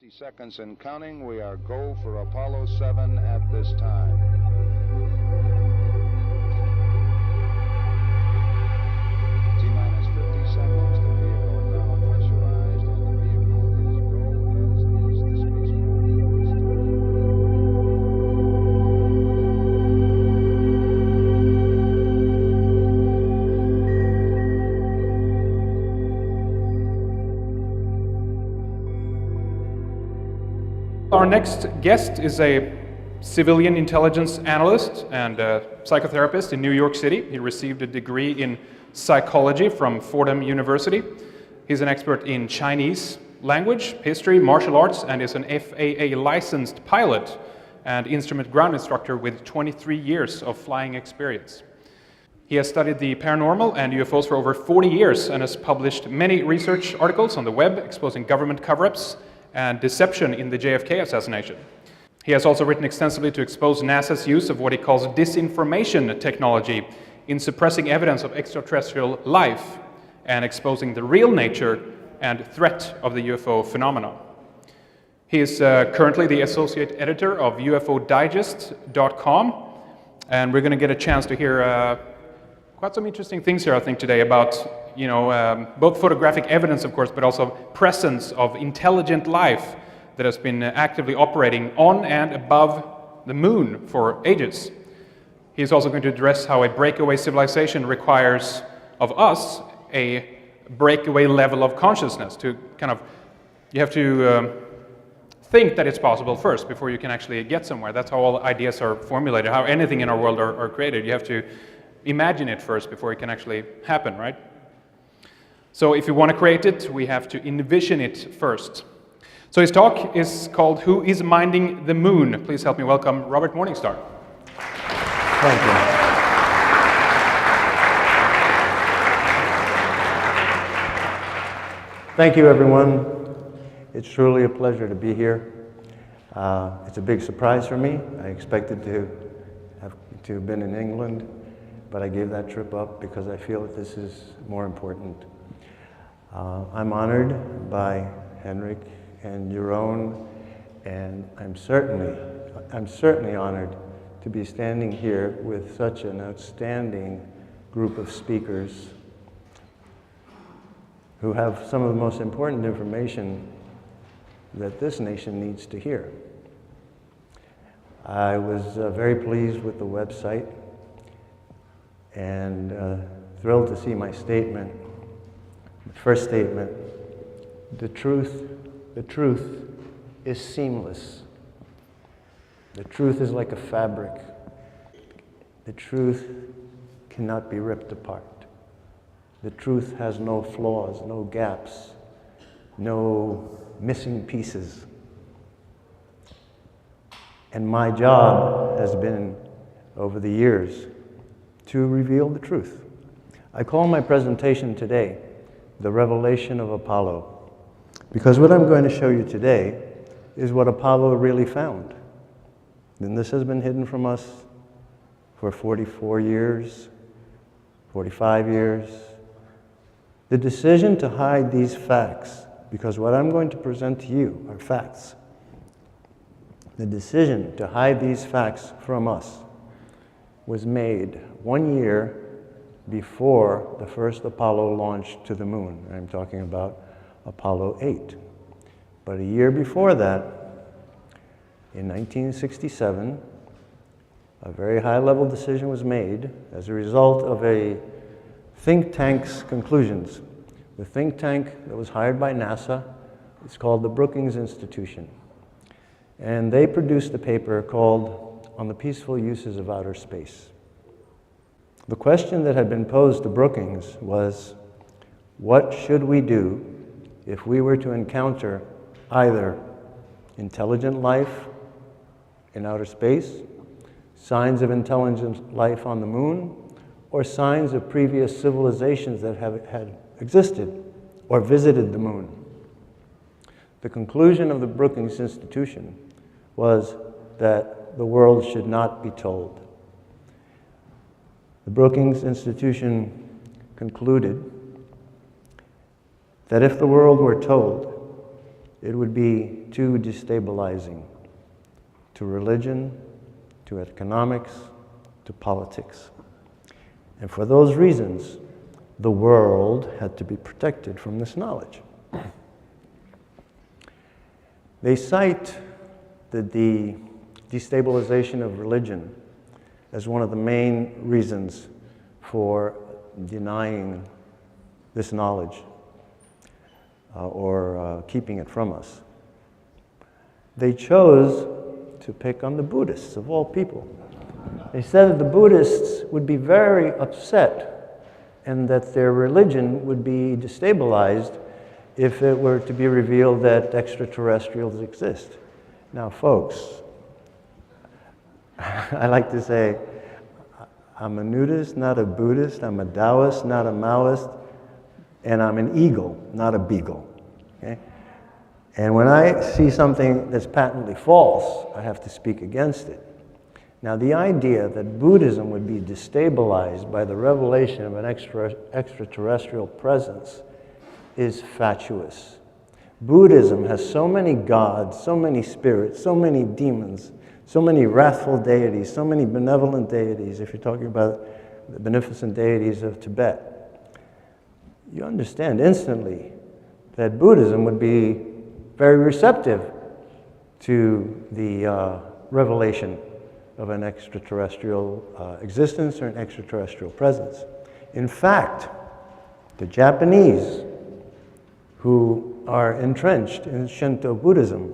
50 seconds and counting. We are go for Apollo 7 at this time. T-minus 50 seconds. The vehicle now pressurized, and the vehicle is go, as is the Our next guest is a civilian intelligence analyst and a psychotherapist in New York City. He received a degree in psychology from Fordham University. He's an expert in Chinese language, history, martial arts, and is an FAA licensed pilot and instrument ground instructor with 23 years of flying experience. He has studied the paranormal and UFOs for over 40 years and has published many research articles on the web exposing government cover-ups and deception in the JFK assassination. He has also written extensively to expose NASA's use of what he calls disinformation technology in suppressing evidence of extraterrestrial life and exposing the real nature and threat of the UFO phenomenon. He is currently the associate editor of UFOdigest.com, and we're going to get a chance to hear quite some interesting things here, I think, today about both photographic evidence, of course, but also presence of intelligent life that has been actively operating on and above the moon for ages. He's also going to address how a breakaway civilization requires of us a breakaway level of consciousness. You have to think that it's possible first before you can actually get somewhere. That's how all ideas are formulated, how anything in our world are created. You have to imagine it first before it can actually happen, right? So if you want to create it, we have to envision it first. So his talk is called Who is Minding the Moon? Please help me welcome Robert Morningstar. Thank you. Thank you, everyone. It's truly a pleasure to be here. It's a big surprise for me. I expected to have been in England, but I gave that trip up because I feel that this is more important. I'm honored by Henrik and Jeroen, and I'm certainly honored to be standing here with such an outstanding group of speakers who have some of the most important information that this nation needs to hear. I was very pleased with the website and thrilled to see my statement. First statement, the truth is seamless. The truth is like a fabric. The truth cannot be ripped apart. The truth has no flaws, no gaps, no missing pieces. And my job has been, over the years, to reveal the truth. I call my presentation today The Revelation of Apollo, because what I'm going to show you today is what Apollo really found. And this has been hidden from us for 44 years, 45 years. The decision to hide these facts, because what I'm going to present to you are facts. The decision to hide these facts from us was made 1 year before the first Apollo launch to the moon. I'm talking about Apollo 8. But a year before that, in 1967, a very high-level decision was made as a result of a think tank's conclusions. The think tank that was hired by NASA is called the Brookings Institution. And they produced a paper called On the Peaceful Uses of Outer Space. The question that had been posed to Brookings was, what should we do if we were to encounter either intelligent life in outer space, signs of intelligent life on the moon, or signs of previous civilizations that had existed or visited the moon? The conclusion of the Brookings Institution was that the world should not be told. The Brookings Institution concluded that if the world were told, it would be too destabilizing to religion, to economics, to politics. And for those reasons, the world had to be protected from this knowledge. They cite the destabilization of religion as one of the main reasons for denying this knowledge or keeping it from us. They chose to pick on the Buddhists, of all people. They said that the Buddhists would be very upset and that their religion would be destabilized if it were to be revealed that extraterrestrials exist. Now, folks, I like to say, I'm a nudist, not a Buddhist. I'm a Taoist, not a Maoist. And I'm an eagle, not a beagle. Okay? And when I see something that's patently false, I have to speak against it. Now, the idea that Buddhism would be destabilized by the revelation of an extraterrestrial presence is fatuous. Buddhism has so many gods, so many spirits, so many demons, so many wrathful deities, so many benevolent deities, if you're talking about the beneficent deities of Tibet. You understand instantly that Buddhism would be very receptive to the revelation of an extraterrestrial existence or an extraterrestrial presence. In fact, the Japanese, who are entrenched in Shinto Buddhism,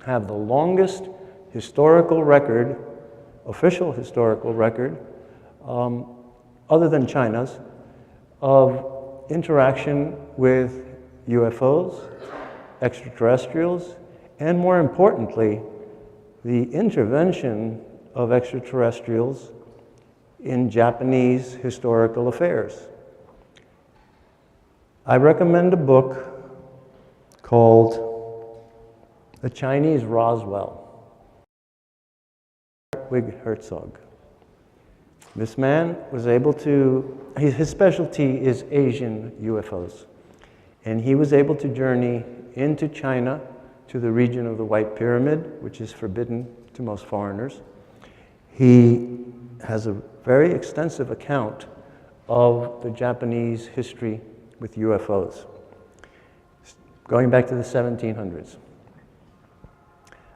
have the longest historical record, official historical record, other than China's, of interaction with UFOs, extraterrestrials, and more importantly, the intervention of extraterrestrials in Japanese historical affairs. I recommend a book called The Chinese Roswell. Wig Herzog. This man was able to, his specialty is Asian UFOs. And he was able to journey into China to the region of the White Pyramid, which is forbidden to most foreigners. He has a very extensive account of the Japanese history with UFOs, going back to the 1700s.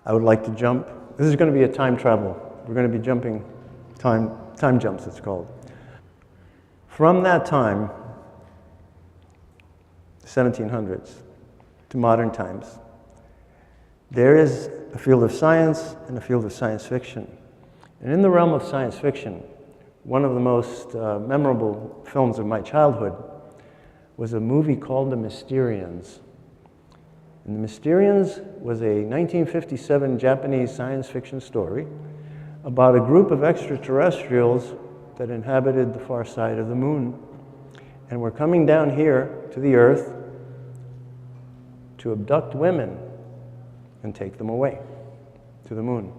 I would like to jump. This is going to be a time travel. We're going to be jumping time jumps, it's called. From that time, the 1700s, to modern times, there is a field of science and a field of science fiction. And in the realm of science fiction, one of the most memorable films of my childhood was a movie called The Mysterians. And The Mysterians was a 1957 Japanese science fiction story about a group of extraterrestrials that inhabited the far side of the moon and were coming down here to the Earth to abduct women and take them away to the moon.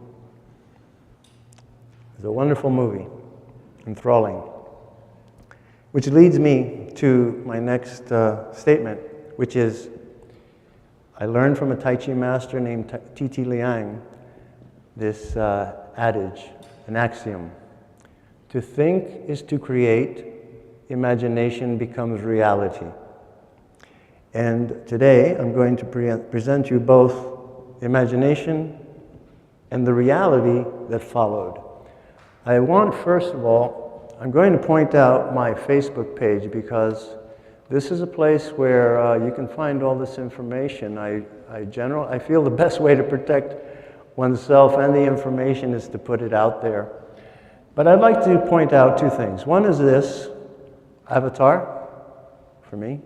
It's a wonderful movie, enthralling, which leads me to my next statement, which is, I learned from a Tai Chi master named T.T. Liang this adage, an axiom. To think is to create, imagination becomes reality. And today I'm going to present you both imagination and the reality that followed. I want, first of all, I'm going to point out my Facebook page because this is a place where you can find all this information. I feel the best way to protect oneself and the information is to put it out there. But I'd like to point out two things. One is this avatar for me,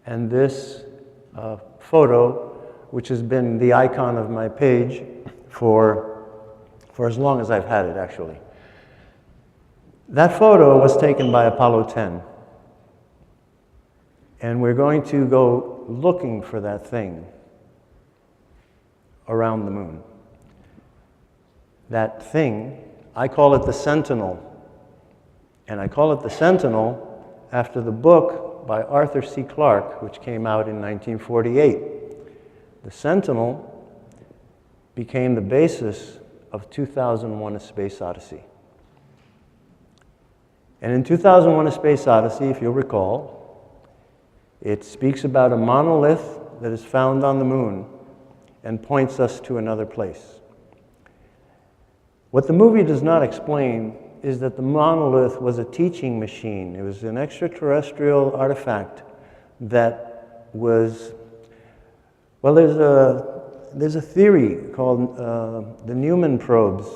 and this photo, which has been the icon of my page for as long as I've had it, actually. That photo was taken by Apollo 10. And we're going to go looking for that thing around the moon. That thing, I call it the Sentinel. And I call it the Sentinel after the book by Arthur C. Clarke, which came out in 1948. The Sentinel became the basis of 2001: A Space Odyssey. And in 2001: A Space Odyssey, if you'll recall, it speaks about a monolith that is found on the moon and points us to another place. What the movie does not explain is that the monolith was a teaching machine. It was an extraterrestrial artifact that was, well, there's a theory called the Newman probes.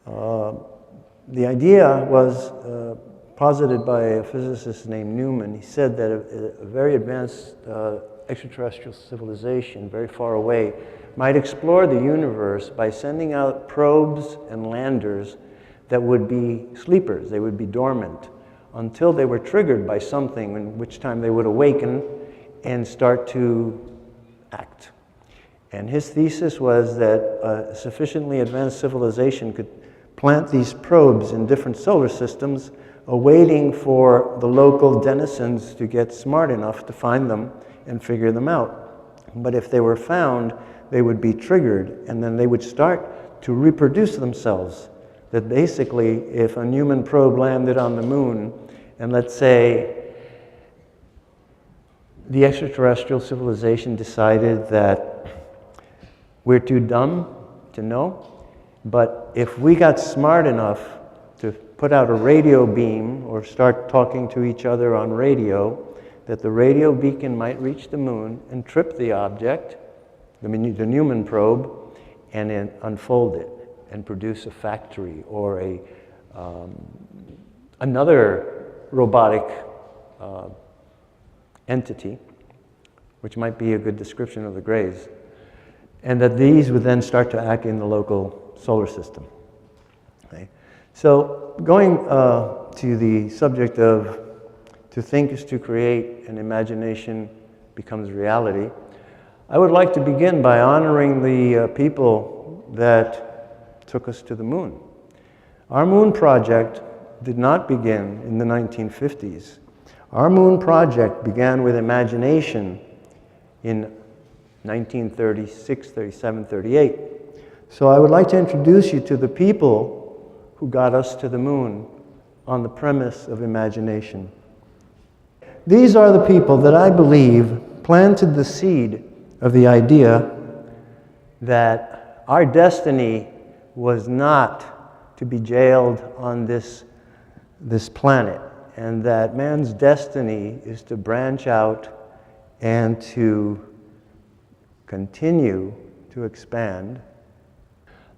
The idea was posited by a physicist named Newman. He said that a very advanced extraterrestrial civilization very far away might explore the universe by sending out probes and landers that would be sleepers. They would be dormant until they were triggered by something, in which time they would awaken and start to act. And his thesis was that a sufficiently advanced civilization could plant these probes in different solar systems, awaiting for the local denizens to get smart enough to find them and figure them out. But if they were found, they would be triggered, and then they would start to reproduce themselves. That basically, if a Newman probe landed on the moon, and let's say the extraterrestrial civilization decided that we're too dumb to know, but if we got smart enough to put out a radio beam or start talking to each other on radio, that the radio beacon might reach the moon and trip the object, the Newman probe, and then unfold it and produce a factory or another robotic entity, which might be a good description of the Greys, and that these would then start to act in the local solar system. Okay? So going to the subject of to think is to create and imagination becomes reality, I would like to begin by honoring the people that took us to the moon. Our moon project did not begin in the 1950s. Our moon project began with imagination in 1936, 37, 38. So I would like to introduce you to the people who got us to the moon on the premise of imagination. These are the people that I believe planted the seed of the idea that our destiny was not to be jailed on this planet, and that man's destiny is to branch out and to continue to expand.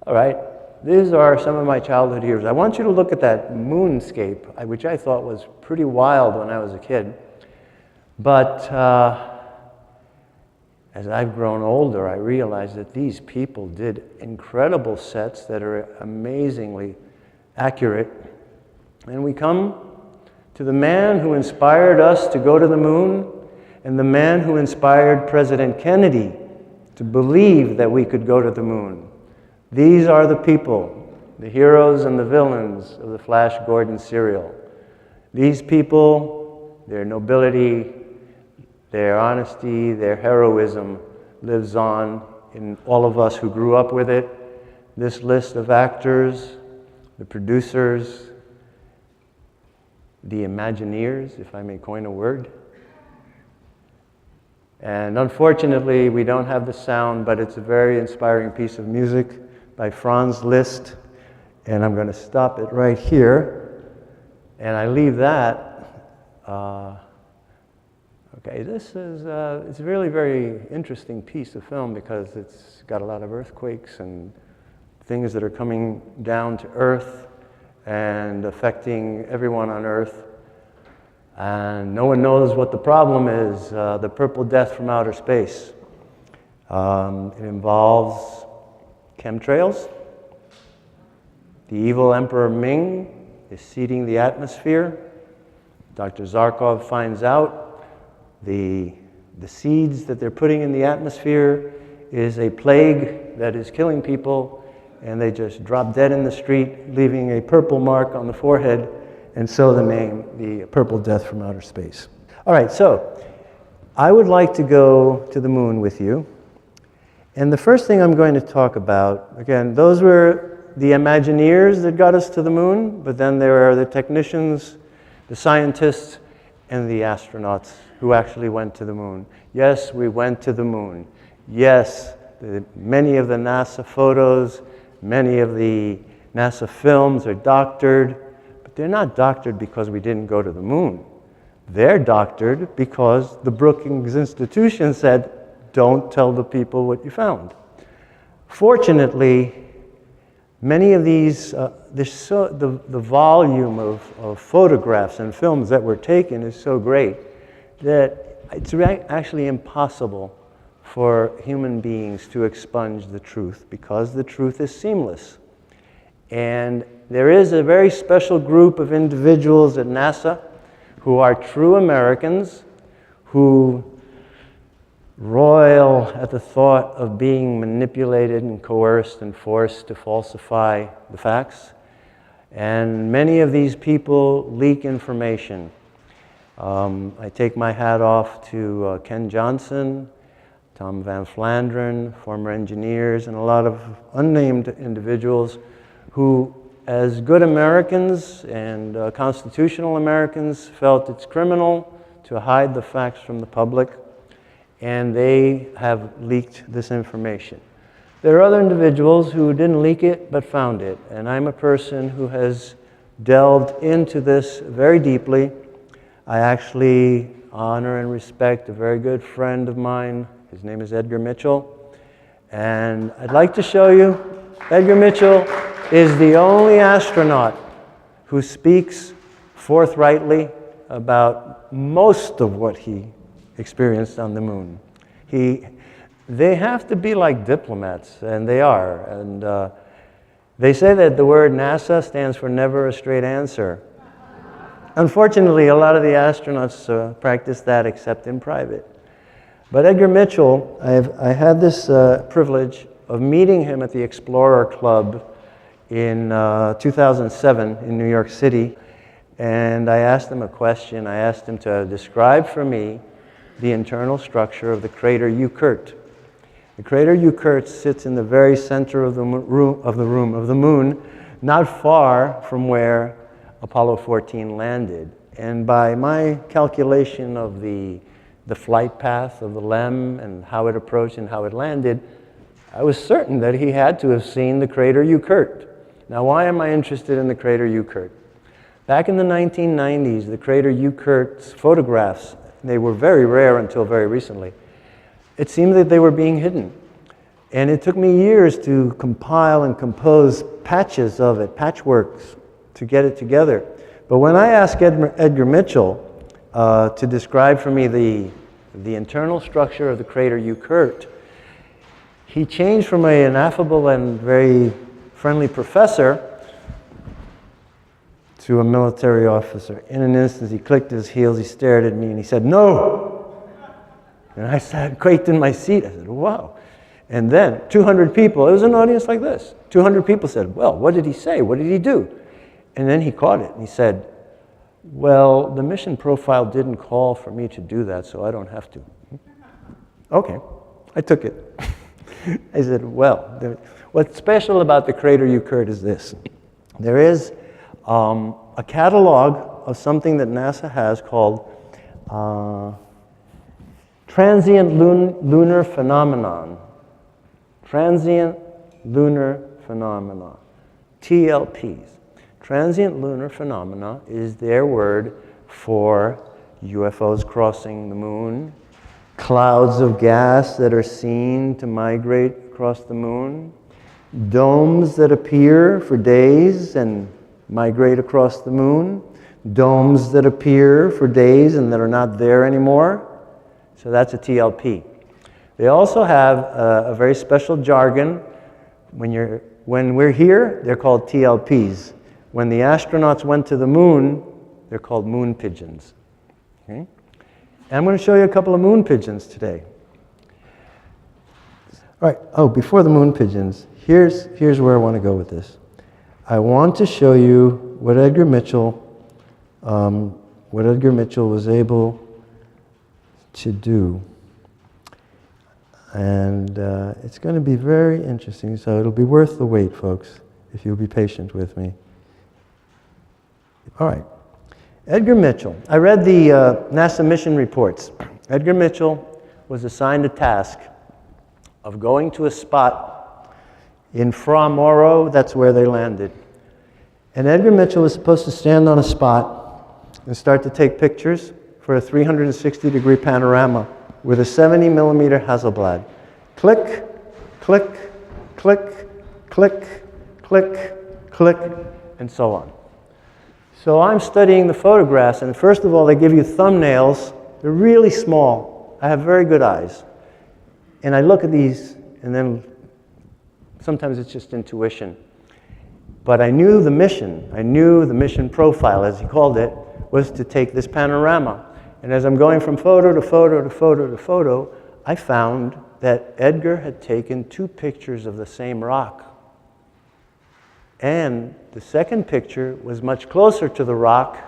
All right, these are some of my childhood years. I want you to look at that moonscape, which I thought was pretty wild when I was a kid. But as I've grown older, I realize that these people did incredible sets that are amazingly accurate. And we come to the man who inspired us to go to the moon, and the man who inspired President Kennedy to believe that we could go to the moon. These are the people, the heroes and the villains of the Flash Gordon serial. These people, their nobility, their honesty, their heroism lives on in all of us who grew up with it. This list of actors, the producers, the Imagineers, if I may coin a word. And unfortunately, we don't have the sound, but it's a very inspiring piece of music by Franz Liszt. And I'm going to stop it right here. And I leave that. Okay, this is it's a really very interesting piece of film because it's got a lot of earthquakes and things that are coming down to Earth and affecting everyone on Earth. And no one knows what the problem is, the purple death from outer space. It involves chemtrails. The evil Emperor Ming is seeding the atmosphere. Dr. Zarkov finds out the seeds that they're putting in the atmosphere is a plague that is killing people, and they just drop dead in the street, leaving a purple mark on the forehead, and so the name, the purple death from outer space. All right, so I would like to go to the moon with you, And the first thing I'm going to talk about, again, those were the Imagineers that got us to the moon, but then there are the technicians, the scientists, and the astronauts who actually went to the moon. Yes, we went to the moon. Yes, many of the NASA photos, many of the NASA films are doctored, but they're not doctored because we didn't go to the moon. They're doctored because the Brookings Institution said, don't tell the people what you found. Fortunately, many of these, the volume of photographs and films that were taken is so great that it's actually impossible for human beings to expunge the truth because the truth is seamless. And there is a very special group of individuals at NASA who are true Americans who roil at the thought of being manipulated and coerced and forced to falsify the facts. And many of these people leak information. I take my hat off to Ken Johnson, Tom Van Flandern, former engineers, and a lot of unnamed individuals who, as good Americans and constitutional Americans, felt it's criminal to hide the facts from the public, and they have leaked this information. There are other individuals who didn't leak it but found it, and I'm a person who has delved into this very deeply. I actually honor and respect a very good friend of mine. His name is Edgar Mitchell, and I'd like to show you. Edgar Mitchell is the only astronaut who speaks forthrightly about most of what he experienced on the moon. They have to be like diplomats, and they are. And they say that the word NASA stands for never a straight answer. Unfortunately, a lot of the astronauts practice that except in private. But Edgar Mitchell, I had this privilege of meeting him at the Explorer Club in 2007 in New York City. And I asked him a question. I asked him to describe for me the internal structure of the crater Eucurt. The crater Eucurt sits in the very center of the moon, not far from where Apollo 14 landed. And by my calculation of the flight path of the LEM and how it approached and how it landed, I was certain that he had to have seen the crater Eucurt. Now, why am I interested in the crater Eucurt? Back in the 1990s, the crater Eucurt's photographs, they were very rare until very recently. It seemed that they were being hidden. And it took me years to compile and compose patches of it, patchworks, to get it together. But when I asked Edgar Mitchell to describe for me the internal structure of the crater Eucurt, he changed from an affable and very friendly professor to a military officer. In an instant, he clicked his heels, he stared at me, and he said, "No!" And I sat quaked in my seat. I said, "Wow." And then 200 people, it was an audience like this, 200 people said, "Well, what did he say? What did he do?" And then he caught it, and he said, "Well, the mission profile didn't call for me to do that, so I don't have to." Okay, I took it. I said, well, what's special about the crater Eucurt is this. There is a catalog of something that NASA has called transient lunar phenomenon. Transient lunar phenomena, TLPs. Transient lunar phenomena is their word for UFOs crossing the moon, clouds of gas that are seen to migrate across the moon, domes that appear for days and migrate across the moon, domes that appear for days and that are not there anymore. So that's a TLP. They also have a very special jargon. When we're here, they're called TLPs. When the astronauts went to the moon, they're called moon pigeons. Okay? And I'm going to show you a couple of moon pigeons today. All right. Oh, before the moon pigeons, here's where I want to go with this. I want to show you what Edgar Mitchell was able to do. And it's going to be very interesting, so it'll be worth the wait, folks, if you'll be patient with me. All right. Edgar Mitchell. I read the NASA mission reports. Edgar Mitchell was assigned a task of going to a spot in Fra Mauro, that's where they landed. And Edgar Mitchell was supposed to stand on a spot and start to take pictures for a 360-degree panorama with a 70-millimeter Hasselblad. Click, click, click, click, click, click, and so on. So I'm studying the photographs, and first of all, they give you thumbnails. They're really small. I have very good eyes. And I look at these, and then sometimes it's just intuition. But I knew the mission. I knew the mission profile, as he called it, was to take this panorama. And as I'm going from photo to photo to photo to photo, I found that Edgar had taken 2 pictures of the same rock. And the second picture was much closer to the rock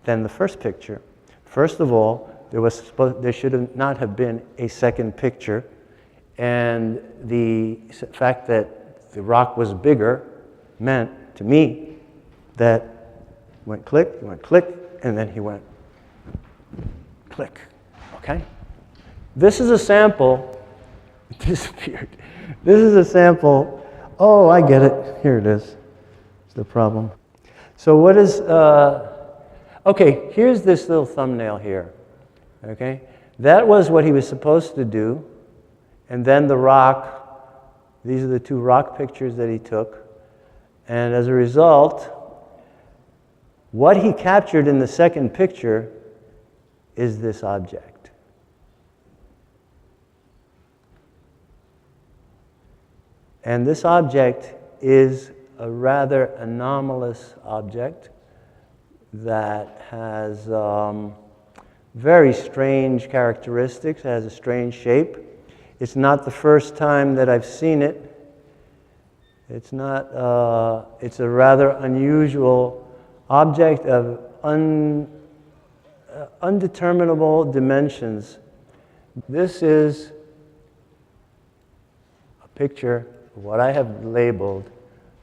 than the first picture. First of all, there should not have been a second picture. And the fact that the rock was bigger meant to me that went click, and then he went click. Okay? This is a sample. It disappeared. This is a sample. Oh, I get it. Here it is. It's the problem. So what is, okay, here's this little thumbnail here. Okay? That was what he was supposed to do. And then the rock, these are the 2 rock pictures that he took. And as a result, what he captured in the second picture is this object. And this object is a rather anomalous object that has very strange characteristics, has a strange shape. It's not the first time that I've seen it. It's not, it's a rather unusual object of undeterminable dimensions. This is a picture of what I have labeled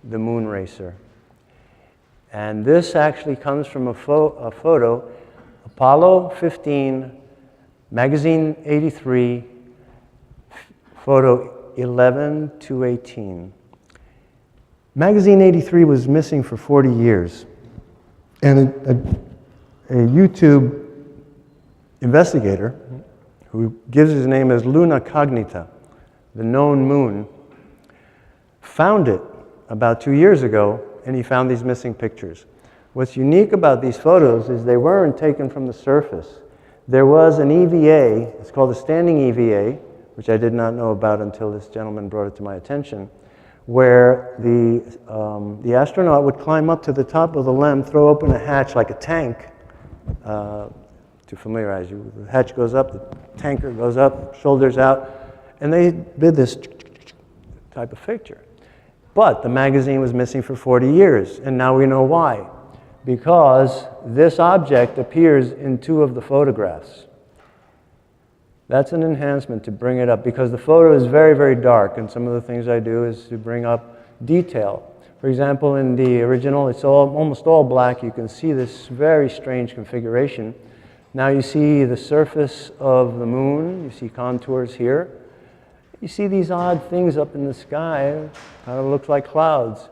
the moon racer. And this actually comes from a photo, Apollo 15, magazine 83, photo 11 to 18. Magazine 83 was missing for 40 years. And a YouTube investigator, who gives his name as Luna Cognita, the known moon, found it about 2 years ago, and he found these missing pictures. What's unique about these photos is they weren't taken from the surface. There was an EVA, it's called a standing EVA, which I did not know about until this gentleman brought it to my attention, where the astronaut would climb up to the top of the LEM, throw open a hatch like a tank, to familiarize you. The hatch goes up, the tanker goes up, shoulders out, and they did this type of picture. But the magazine was missing for 40 years, and now we know why. Because this object appears in 2 of the photographs. That's an enhancement to bring it up, because the photo is very, very dark, and some of the things I do is to bring up detail. For example, in the original, it's almost all black. You can see this very strange configuration. Now you see the surface of the moon. You see contours here. You see these odd things up in the sky. Kind of looks like clouds.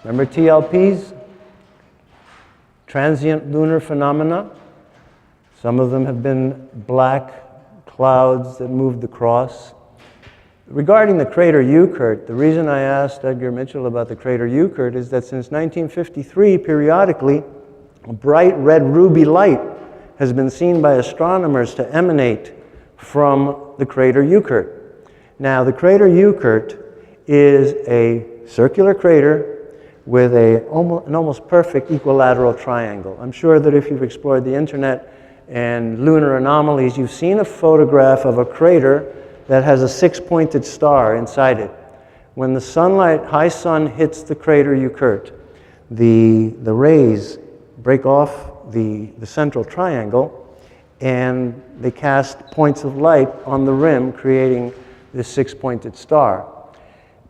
Remember TLPs? Transient lunar phenomena. Some of them have been black clouds that moved across. Regarding the crater Euclid, the reason I asked Edgar Mitchell about the crater Euclid is that since 1953, periodically, a bright red ruby light has been seen by astronomers to emanate from the crater Euclid. Now, the crater Euclid is a circular crater with an almost perfect equilateral triangle. I'm sure that if you've explored the internet and lunar anomalies, you've seen a photograph of a crater that has a 6-pointed star inside it. When the sunlight, high sun, hits the crater Euclid, the rays break off the central triangle, and they cast points of light on the rim, creating this six-pointed star.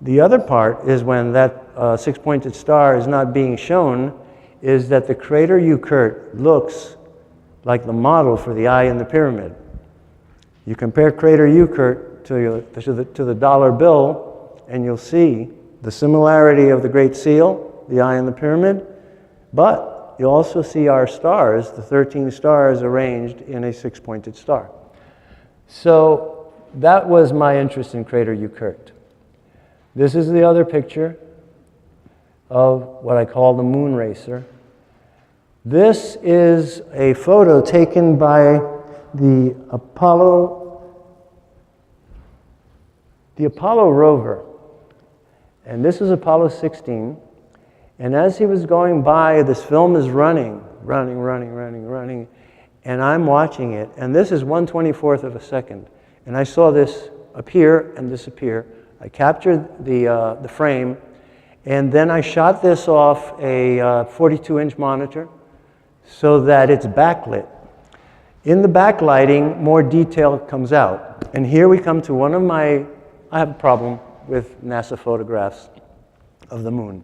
The other part is when that six-pointed star is not being shown, is that the crater Eucurt looks like the model for the eye in the pyramid. You compare crater Eucurt to the dollar bill, and you'll see the similarity of the Great Seal, the eye in the pyramid, but you'll also see our stars, the 13 stars arranged in a six-pointed star. So that was my interest in crater Eucurt. This is the other picture of what I call the moon racer. This is a photo taken by the Apollo rover. And this is Apollo 16. And as he was going by, this film is running, and I'm watching it. And this is 1/24th of a second. And I saw this appear and disappear. I captured the frame, and then I shot this off a 42-inch monitor so that it's backlit. In the backlighting, more detail comes out. And here we come to I have a problem with NASA photographs of the moon.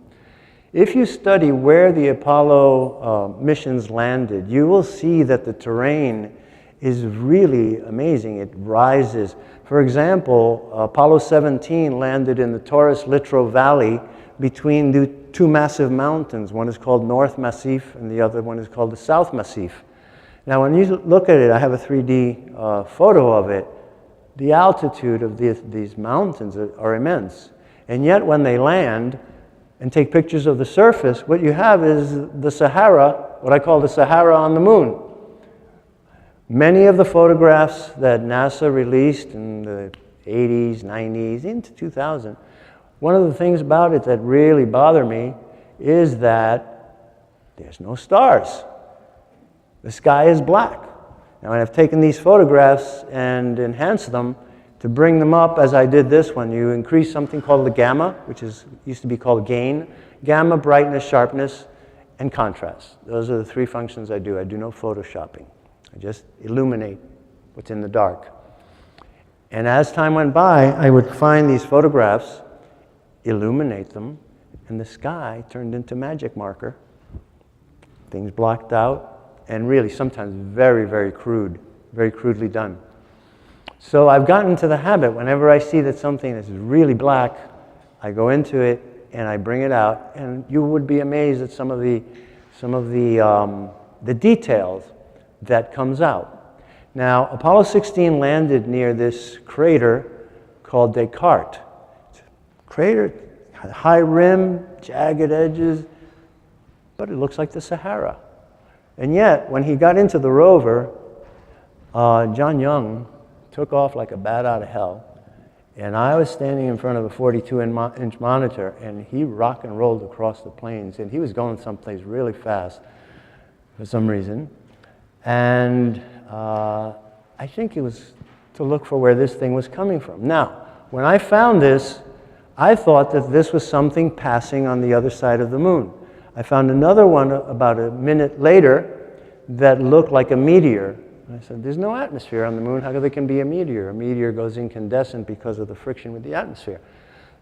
If you study where the Apollo missions landed, you will see that the terrain is really amazing. It rises. For example, Apollo 17 landed in the Taurus-Littrow Valley between the two massive mountains. One is called North Massif and the other one is called the South Massif. Now when you look at it, I have a 3D photo of it, the altitude of these mountains are immense. And yet when they land and take pictures of the surface, what you have is the Sahara, what I call the Sahara on the moon. Many of the photographs that NASA released in the 80s, 90s, into 2000, one of the things about it that really bother me is that there's no stars. The sky is black. Now I've taken these photographs and enhanced them to bring them up as I did this one. You increase something called the gamma, which used to be called gain. Gamma, brightness, sharpness, and contrast. Those are the three functions I do. I do no photoshopping. I just illuminate what's in the dark. And as time went by, I would find these photographs, illuminate them, and the sky turned into magic marker. Things blocked out, and really sometimes very, very crude, very crudely done. So I've gotten into the habit, whenever I see that something is really black, I go into it and I bring it out, and you would be amazed at some of the details that comes out. Now, Apollo 16 landed near this crater called Descartes. It's a crater, high rim, jagged edges, but it looks like the Sahara. And yet, when he got into the rover, John Young took off like a bat out of hell, and I was standing in front of a 42-inch monitor, and he rock and rolled across the plains, and he was going someplace really fast for some reason. And I think it was to look for where this thing was coming from. Now, when I found this, I thought that this was something passing on the other side of the moon. I found another one about a minute later that looked like a meteor. I said, there's no atmosphere on the moon. How there can be a meteor? A meteor goes incandescent because of the friction with the atmosphere.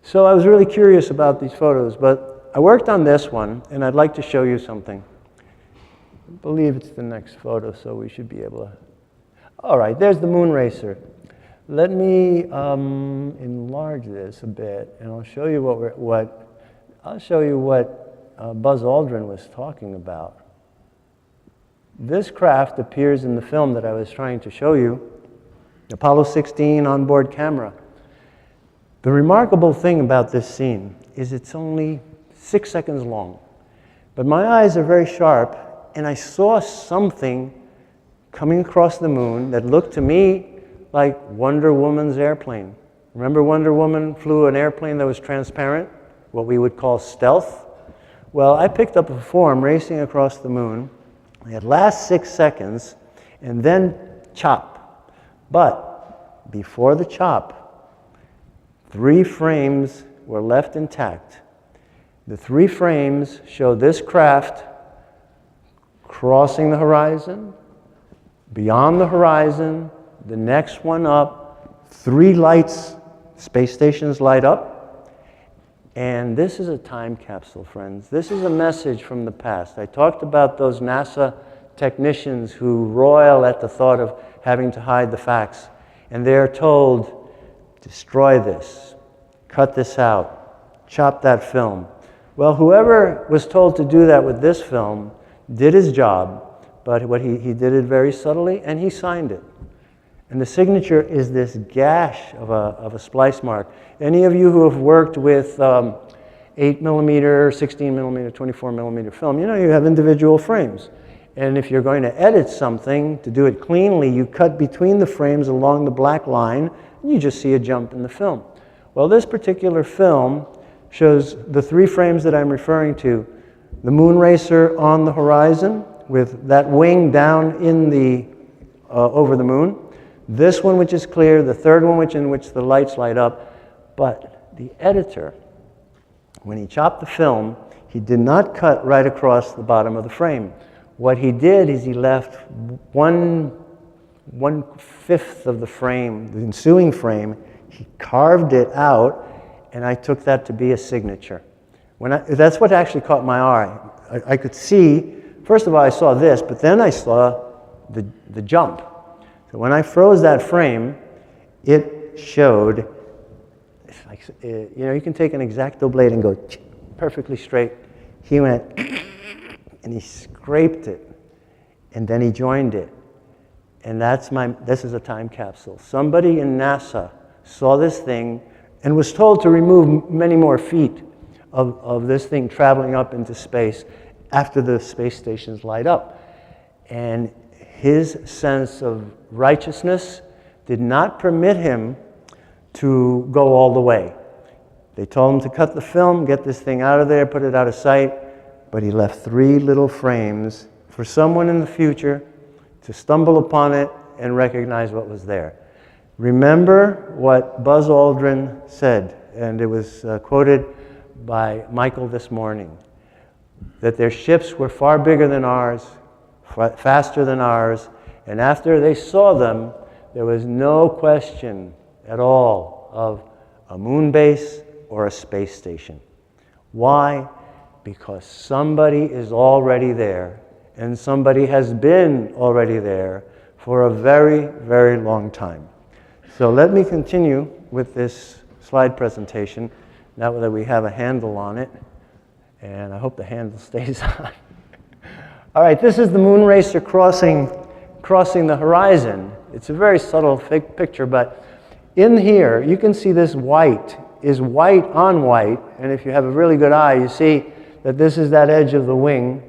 So I was really curious about these photos, but I worked on this one, and I'd like to show you something. I believe it's the next photo, so we should be able to... All right, there's the moon racer. Let me enlarge this a bit, and I'll show you what Buzz Aldrin was talking about. This craft appears in the film that I was trying to show you, Apollo 16 onboard camera. The remarkable thing about this scene is it's only 6 seconds long, but my eyes are very sharp, and I saw something coming across the moon that looked to me like Wonder Woman's airplane. Remember Wonder Woman flew an airplane that was transparent, what we would call stealth? Well, I picked up a form racing across the moon. It lasts 6 seconds, and then chop. But before the chop, 3 frames were left intact. The 3 frames show this craft crossing the horizon, beyond the horizon, the next one up, 3 lights space stations light up. And this is a time capsule, friends. This is a message from the past. I talked about those NASA technicians who roil at the thought of having to hide the facts. And they're told, destroy this, cut this out, chop that film. Well, whoever was told to do that with this film did his job, but he did it very subtly, and he signed it. And the signature is this gash of a splice mark. Any of you who have worked with 8mm, 16mm, 24mm film, you know you have individual frames. And if you're going to edit something, to do it cleanly, you cut between the frames along the black line, and you just see a jump in the film. Well, this particular film shows the 3 frames that I'm referring to. The moon racer on the horizon with that wing down in the, over the moon. This one which is clear, the third one in which the lights light up. But the editor, when he chopped the film, he did not cut right across the bottom of the frame. What he did is he left 1/5 of the frame, the ensuing frame, he carved it out, and I took that to be a signature. That's what actually caught my eye. I could see, first of all, I saw this, but then I saw the jump. So when I froze that frame, it showed, it's like, you know, you can take an X-Acto blade and go perfectly straight. He went, and he scraped it, and then he joined it. And this is a time capsule. Somebody in NASA saw this thing and was told to remove many more feet of this thing traveling up into space after the space stations light up. And his sense of righteousness did not permit him to go all the way. They told him to cut the film, get this thing out of there, put it out of sight, but he left 3 little frames for someone in the future to stumble upon it and recognize what was there. Remember what Buzz Aldrin said, and it was quoted by Michael this morning, that their ships were far bigger than ours, faster than ours, and after they saw them, there was no question at all of a moon base or a space station. Why? Because somebody is already there, and somebody has been already there for a very, very long time. So let me continue with this slide presentation, now that we have a handle on it, and I hope the handle stays on. All right, this is the moon racer crossing the horizon. It's a very subtle picture, but in here, you can see this white is white on white, and if you have a really good eye, you see that this is that edge of the wing,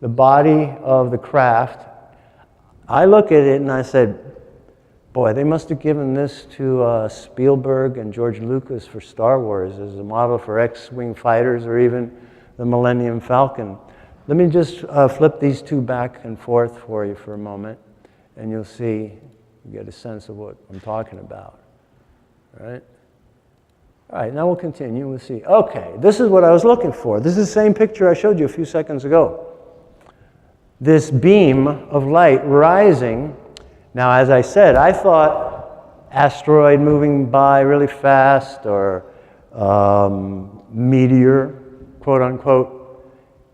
the body of the craft. I look at it and I said, boy, they must have given this to Spielberg and George Lucas for Star Wars as a model for X-wing fighters or even the Millennium Falcon. Let me just flip these 2 back and forth for you for a moment, and you'll see, you get a sense of what I'm talking about. All right? All right, now we'll continue. We'll see. Okay, this is what I was looking for. This is the same picture I showed you a few seconds ago. This beam of light rising. Now, as I said, I thought asteroid moving by really fast or meteor, quote unquote.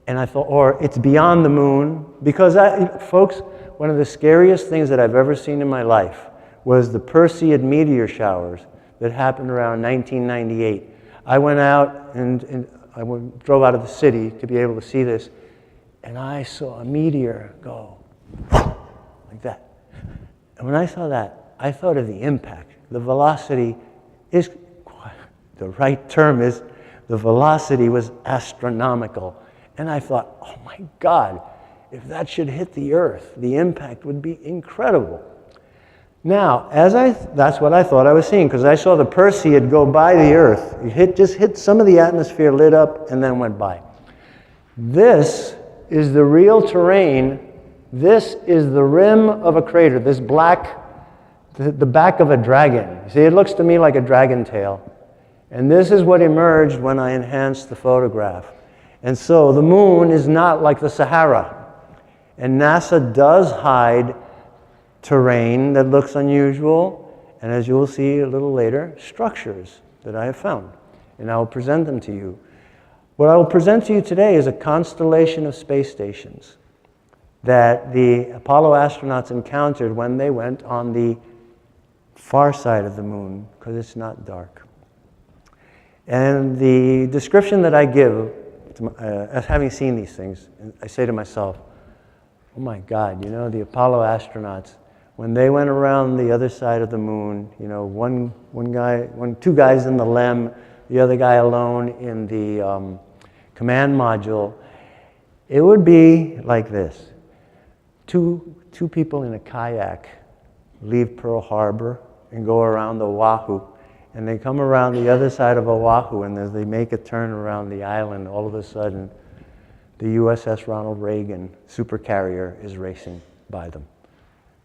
And I thought, or it's beyond the moon. Because, folks, one of the scariest things that I've ever seen in my life was the Perseid meteor showers that happened around 1998. I went out and I drove out of the city to be able to see this, and I saw a meteor go like that. And when I saw that, I thought of the impact. The velocity is, the right term is, the velocity was astronomical. And I thought, oh my God, if that should hit the Earth, the impact would be incredible. Now, that's what I thought I was seeing, because I saw the Perseid go by the Earth. It just hit some of the atmosphere, lit up, and then went by. This is the real terrain. This is the rim of a crater, this black, the back of a dragon. You see, it looks to me like a dragon tail. And this is what emerged when I enhanced the photograph. And so the moon is not like the Sahara. And NASA does hide terrain that looks unusual, and as you will see a little later, structures that I have found. And I will present them to you. What I will present to you today is a constellation of space stations that the Apollo astronauts encountered when they went on the far side of the moon, because it's not dark. And the description that I give, as having seen these things, I say to myself, oh my God, you know, the Apollo astronauts, when they went around the other side of the moon, you know, two guys in the LEM, the other guy alone in the command module, it would be like this. Two people in a kayak leave Pearl Harbor and go around Oahu, and they come around the other side of Oahu, and as they make a turn around the island, all of a sudden, the USS Ronald Reagan supercarrier is racing by them.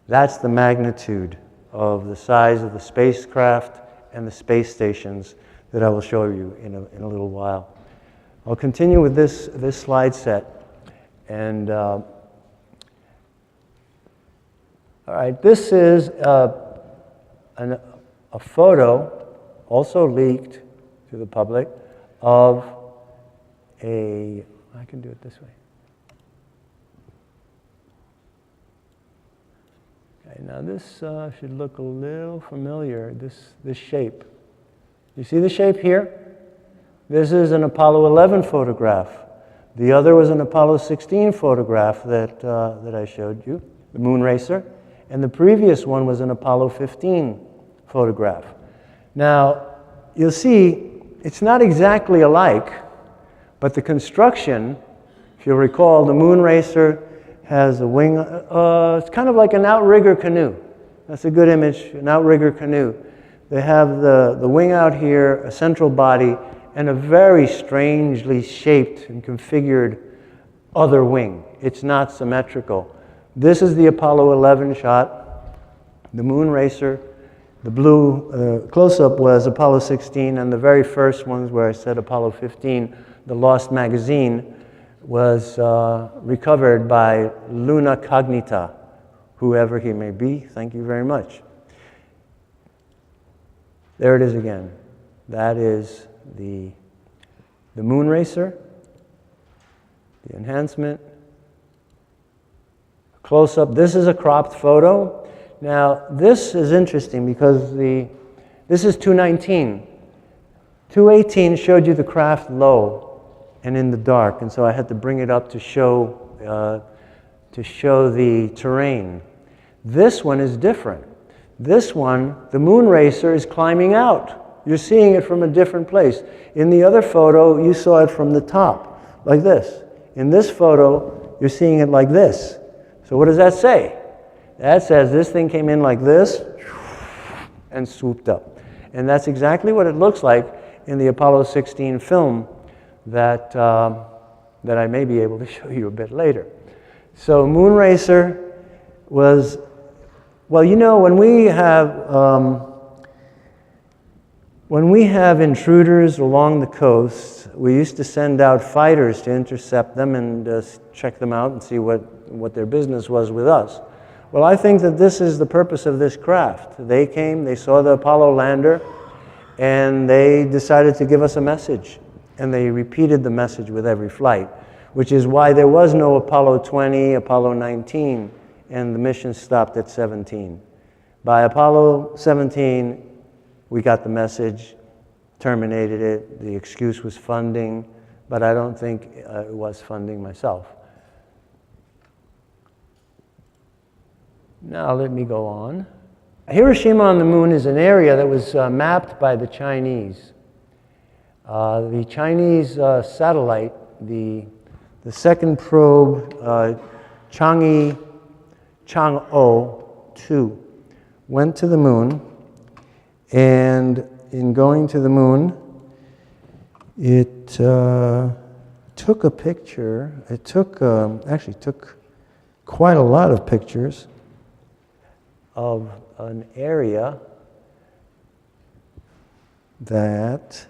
That's the magnitude of the size of the spacecraft and the space stations that I will show you in a little while. I'll continue with this slide set, and all right, this is a photo, also leaked to the public, of I can do it this way. Okay, now this should look a little familiar, this shape. You see the shape here? This is an Apollo 11 photograph. The other was an Apollo 16 photograph that I showed you, the moon racer. And the previous one was an Apollo 15 photograph. Now, you'll see, it's not exactly alike, but the construction, if you'll recall, the moon racer has a wing, it's kind of like an outrigger canoe. That's a good image, an outrigger canoe. They have the wing out here, a central body, and a very strangely shaped and configured other wing. It's not symmetrical. This is the Apollo 11 shot, the moon racer. The blue close-up was Apollo 16, and the very first ones where I said Apollo 15, the lost magazine, was recovered by Luna Cognita, whoever he may be. Thank you very much. There it is again. That is the moon racer, the enhancement, close-up. This is a cropped photo. Now, this is interesting because this is 219. 218 showed you the craft low and in the dark, and so I had to bring it up to show the terrain. This one is different. This one, the moon racer, is climbing out. You're seeing it from a different place. In the other photo, you saw it from the top, like this. In this photo, you're seeing it like this. So what does that say? That says this thing came in like this and swooped up. And that's exactly what it looks like in the Apollo 16 film that I may be able to show you a bit later. So moon racer was, well, you know, when we have intruders along the coast, we used to send out fighters to intercept them and check them out and see what their business was with us. Well, I think that this is the purpose of this craft. They came, they saw the Apollo lander, and they decided to give us a message. And they repeated the message with every flight, which is why there was no Apollo 20, Apollo 19, and the mission stopped at 17. By Apollo 17, we got the message, terminated it. The excuse was funding, but I don't think it was funding myself. Now let me go on. Hiroshima on the moon is an area that was mapped by the Chinese. The Chinese satellite, the second probe, Chang'e 2, went to the moon, and in going to the moon, it took a picture. It actually took quite a lot of pictures of an area that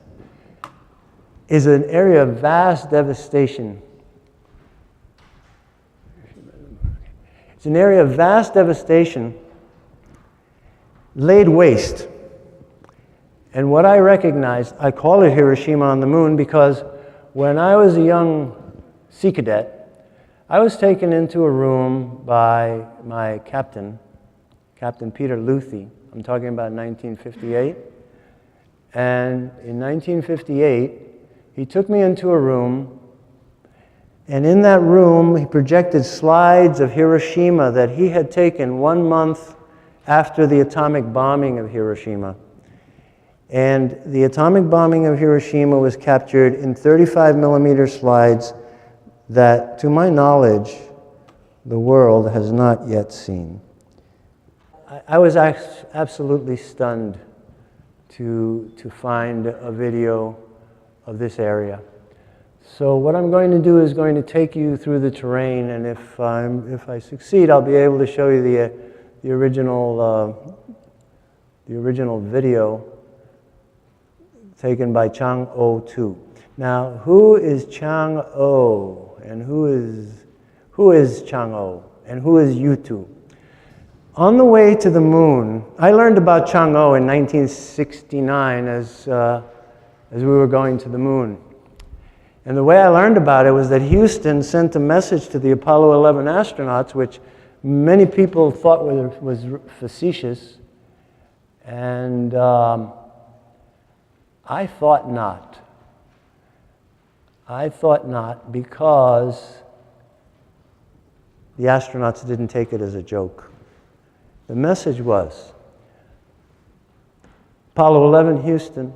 is an area of vast devastation. It's an area of vast devastation, laid waste. And what I recognized, I call it Hiroshima on the Moon because when I was a young sea cadet, I was taken into a room by my captain, Captain Peter Luthi. I'm talking about 1958. And in 1958, he took me into a room, and in that room, he projected slides of Hiroshima that he had taken 1 month after the atomic bombing of Hiroshima. And the atomic bombing of Hiroshima was captured in 35 millimeter slides that, to my knowledge, the world has not yet seen. I was absolutely stunned to find a video of this area. So what I'm going to do is going to take you through the terrain, and if I succeed, I'll be able to show you the original video taken by Chang-O 2. Now, who is Chang-O, and who is Chang-O, and who is U2? On the way to the moon, I learned about Chang-O in 1969 as we were going to the moon. And the way I learned about it was that Houston sent a message to the Apollo 11 astronauts, which many people thought was facetious, and I thought not. I thought not, because the astronauts didn't take it as a joke. The message was, Apollo 11, Houston.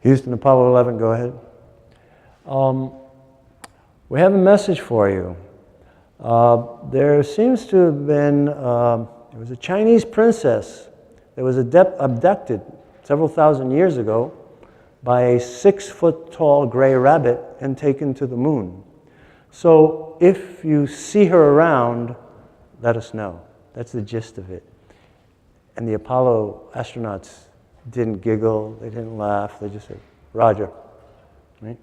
Houston, Apollo 11, go ahead. We have a message for you. There seems to have been, there was a Chinese princess that was abducted several thousand years ago by a 6-foot-tall gray rabbit and taken to the moon. So if you see her around, let us know. That's the gist of it. And the Apollo astronauts didn't giggle, they didn't laugh, they just said, Roger. Right?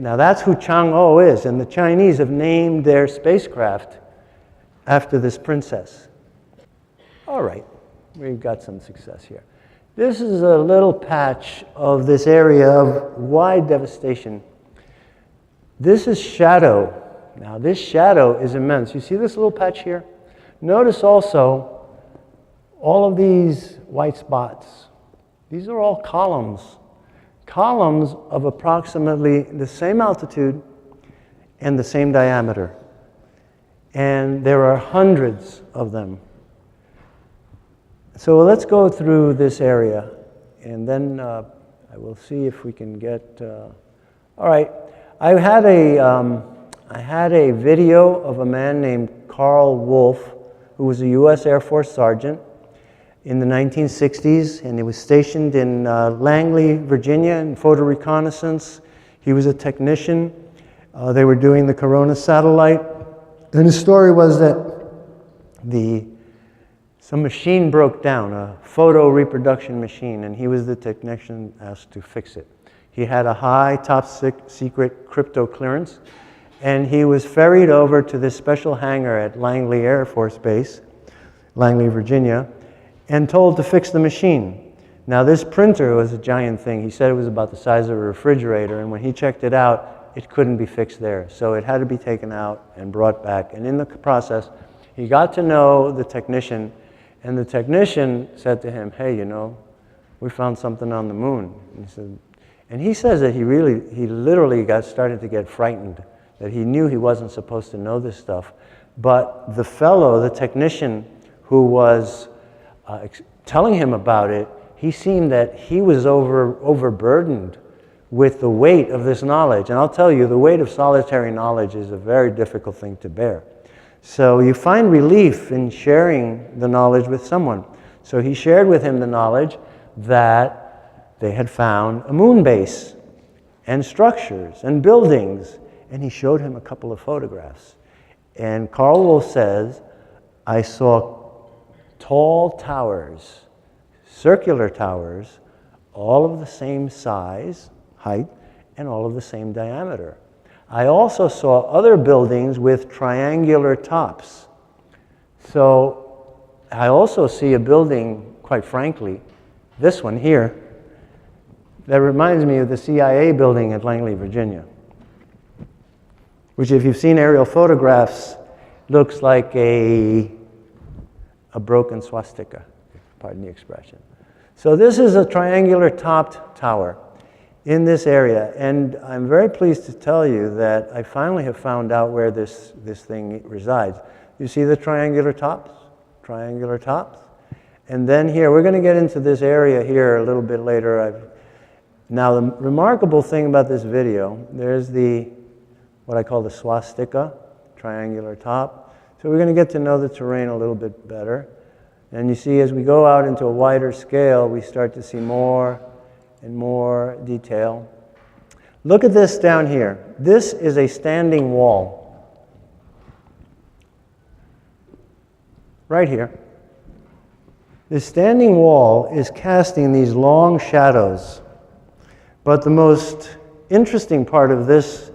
Now that's who Chang-O is, and the Chinese have named their spacecraft after this princess. All right, we've got some success here. This is a little patch of this area of wide devastation. This is shadow. Now this shadow is immense. You see this little patch here? Notice also all of these white spots. These are all columns. Columns of approximately the same altitude and the same diameter. And there are hundreds of them. So let's go through this area, and then I will see if we can get... all right, I had a video of a man named Carl Wolf, who was a U.S. Air Force sergeant in the 1960s, and he was stationed in Langley, Virginia, in photo reconnaissance. He was a technician. They were doing the Corona satellite, and his story was that some machine broke down, a photo reproduction machine, and he was the technician asked to fix it. He had a high top secret crypto clearance, and he was ferried over to this special hangar at Langley Air Force Base, Langley, Virginia, and told to fix the machine. Now this printer was a giant thing. He said it was about the size of a refrigerator, and when he checked it out, it couldn't be fixed there. So it had to be taken out and brought back. And in the process, he got to know the technician, and the technician said to him, hey, you know, we found something on the moon. And he says that he literally started to get frightened, that he knew he wasn't supposed to know this stuff. But the fellow, the technician who was telling him about it, he seemed that he was overburdened with the weight of this knowledge. And I'll tell you, the weight of solitary knowledge is a very difficult thing to bear. So you find relief in sharing the knowledge with someone. So he shared with him the knowledge that they had found a moon base and structures and buildings. And he showed him a couple of photographs. And Carl Wolf says, I saw tall towers, circular towers, all of the same size, height, and all of the same diameter. I also saw other buildings with triangular tops. So I also see a building, quite frankly, this one here, that reminds me of the CIA building at Langley, Virginia, which if you've seen aerial photographs, looks like a broken swastika, pardon the expression. So this is a triangular topped tower in this area, and I'm very pleased to tell you that I finally have found out where this thing resides. You see the triangular tops? Triangular tops? And then here, we're going to get into this area here a little bit later. Now, the remarkable thing about this video, there's what I call the swastika, triangular top. So we're going to get to know the terrain a little bit better. And you see, as we go out into a wider scale, we start to see more and more detail. Look at this down here. This is a standing wall. Right here. This standing wall is casting these long shadows. But the most interesting part of this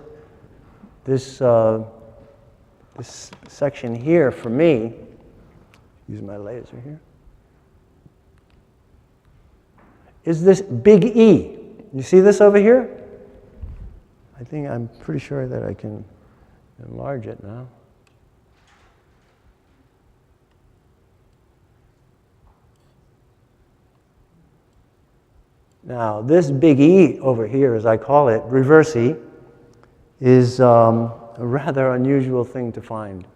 section here for me, use my laser here, is this big E. You see this over here? I'm pretty sure that I can enlarge it now. Now, this big E over here, as I call it, reverse E, is a rather unusual thing to find.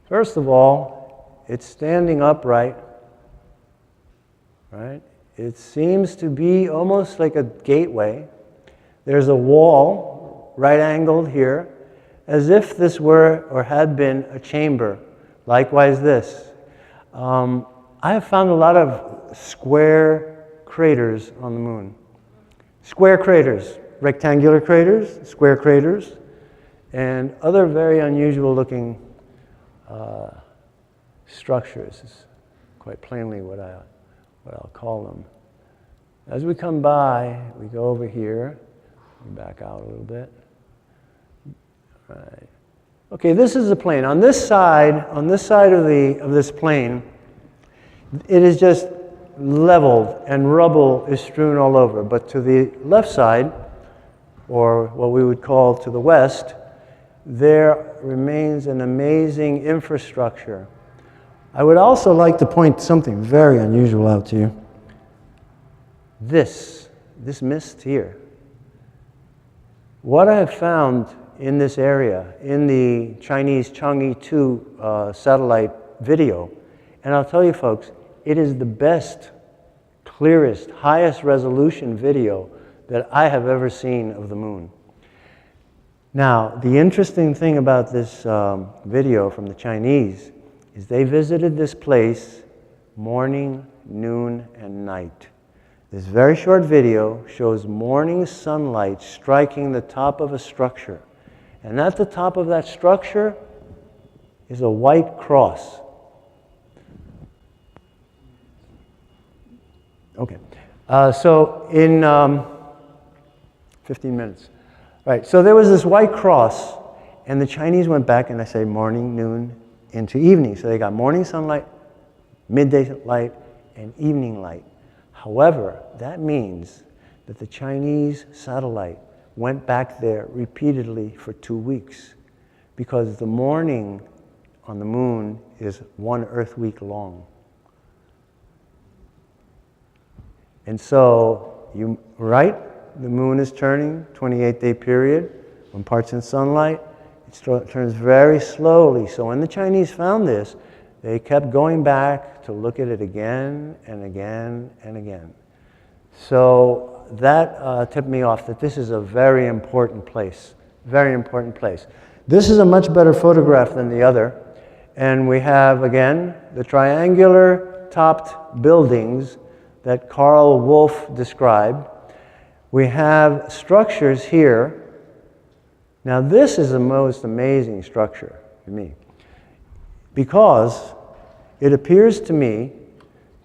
First of all, it's standing upright, right? It seems to be almost like a gateway. There's a wall, right-angled here, as if this were or had been a chamber. Likewise this. I have found a lot of square craters on the moon. Square craters, rectangular craters, square craters, and other very unusual looking structures is quite plainly what I'll call them. As we come by, we go over here, back out a little bit. Right. Okay, this is the plane. On this side of this plane, it is just leveled and rubble is strewn all over. But to the left side, or what we would call to the west, there remains an amazing infrastructure. I would also like to point something very unusual out to you. This mist here. What I have found in this area, in the Chinese Chang'e 2 satellite video, and I'll tell you folks, it is the best, clearest, highest resolution video that I have ever seen of the moon. Now, the interesting thing about this video from the Chinese is they visited this place morning, noon, and night. This very short video shows morning sunlight striking the top of a structure. And at the top of that structure is a white cross. Okay. So in 15 minutes. Right, so there was this white cross, and the Chinese went back, and I say morning, noon, into evening. So they got morning sunlight, midday light, and evening light. However, that means that the Chinese satellite went back there repeatedly for 2 weeks, because the morning on the moon is 1 Earth week long. And so, the moon is turning, 28-day period. When part's in sunlight, it turns very slowly. So when the Chinese found this, they kept going back to look at it again and again and again. So that tipped me off that this is a very important place, very important place. This is a much better photograph than the other. And we have, again, the triangular topped buildings that Carl Wolf described. We have structures here. Now this is the most amazing structure to me, because it appears to me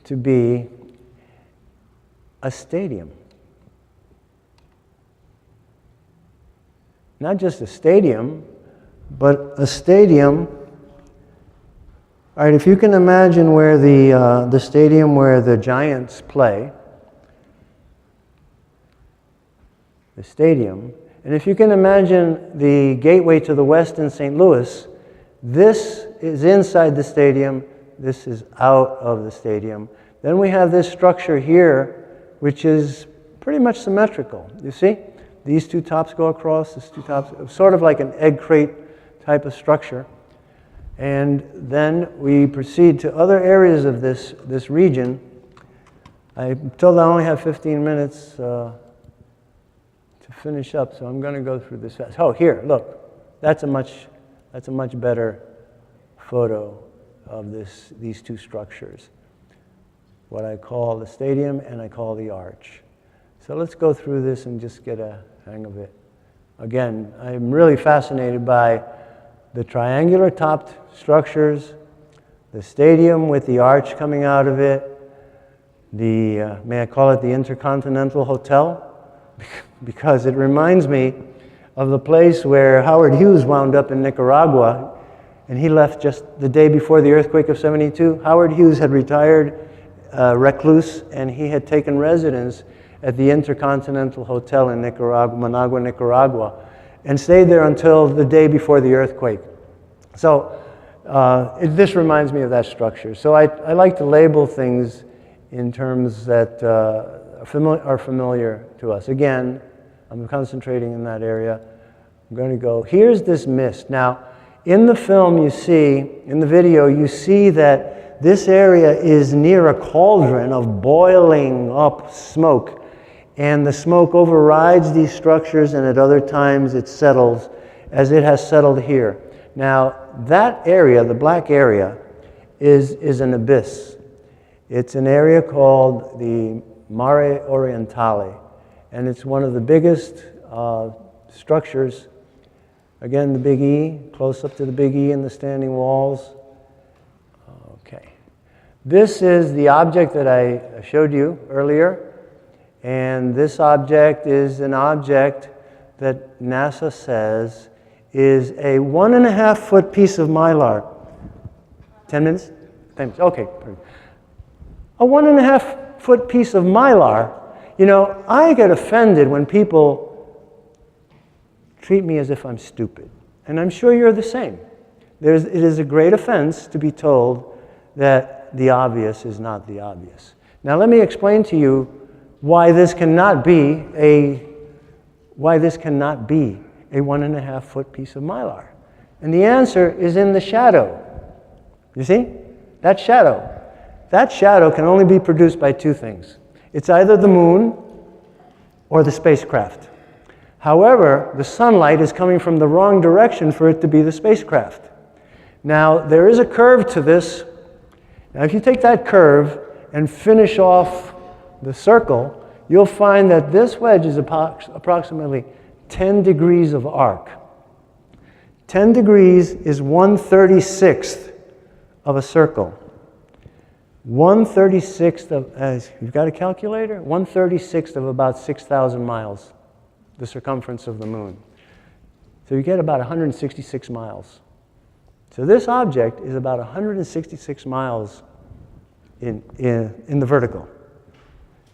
to be a stadium. Not just a stadium, but a stadium All right, if you can imagine where the stadium where the Giants play, the stadium, and if you can imagine the gateway to the west in St. Louis, this is inside the stadium, this is out of the stadium. Then we have this structure here, which is pretty much symmetrical. You see? These two tops go across, these two tops, sort of like an egg crate type of structure. And then we proceed to other areas of this region. I'm told I only have 15 minutes to finish up, so I'm going to go through this fast. Oh, here, look. That's a much better photo of these two structures. What I call the stadium and I call the arch. So let's go through this and just get a hang of it. Again, I'm really fascinated by the triangular topped structures, the stadium with the arch coming out of it, the, may I call it the Intercontinental Hotel? Because it reminds me of the place where Howard Hughes wound up in Nicaragua, and he left just the day before the earthquake of '72. Howard Hughes had retired recluse, and he had taken residence at the Intercontinental Hotel in Nicaragua, Managua, Nicaragua, and stayed there until the day before the earthquake. So this reminds me of that structure. So I like to label things in terms that are familiar to us. Again, I'm concentrating in that area. I'm going to go, here's this mist. Now, in the film you see, in the video, you see that this area is near a cauldron of boiling up smoke. And the smoke overrides these structures, and at other times it settles, as it has settled here. Now, that area, the black area, is an abyss. It's an area called the Mare Orientale, and it's one of the biggest structures. Again, the Big E, close up to the Big E and the standing walls. Okay. This is the object that I showed you earlier. And this object is an object that NASA says is a 1.5 foot piece of mylar. 10 minutes? 10 minutes, okay. A 1.5 foot piece of mylar. You know, I get offended when people treat me as if I'm stupid. And I'm sure you're the same. It is a great offense to be told that the obvious is not the obvious. Now let me explain to you why this cannot be a 1.5 foot piece of mylar. And the answer is in the shadow. You see? That shadow. That shadow can only be produced by two things. It's either the moon or the spacecraft. However, the sunlight is coming from the wrong direction for it to be the spacecraft. Now, there is a curve to this. Now, if you take that curve and finish off the circle, you'll find that this wedge is approximately 10 degrees of arc. 10 degrees is 1/36th of a circle. 1/36th of, you've got a calculator? 1/36th of about 6,000 miles, the circumference of the moon. So you get about 166 miles. So this object is about 166 miles in the vertical.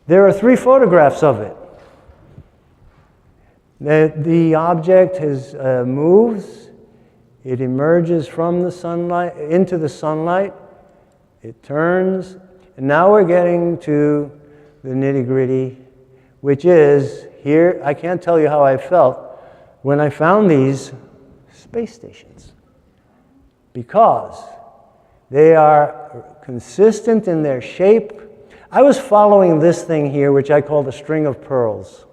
There are 3 photographs of it. The object moves, it emerges from the sunlight, into the sunlight, it turns, and now we're getting to the nitty-gritty, which is, here, I can't tell you how I felt when I found these space stations, because they are consistent in their shape. I was following this thing here, which I call the string of pearls.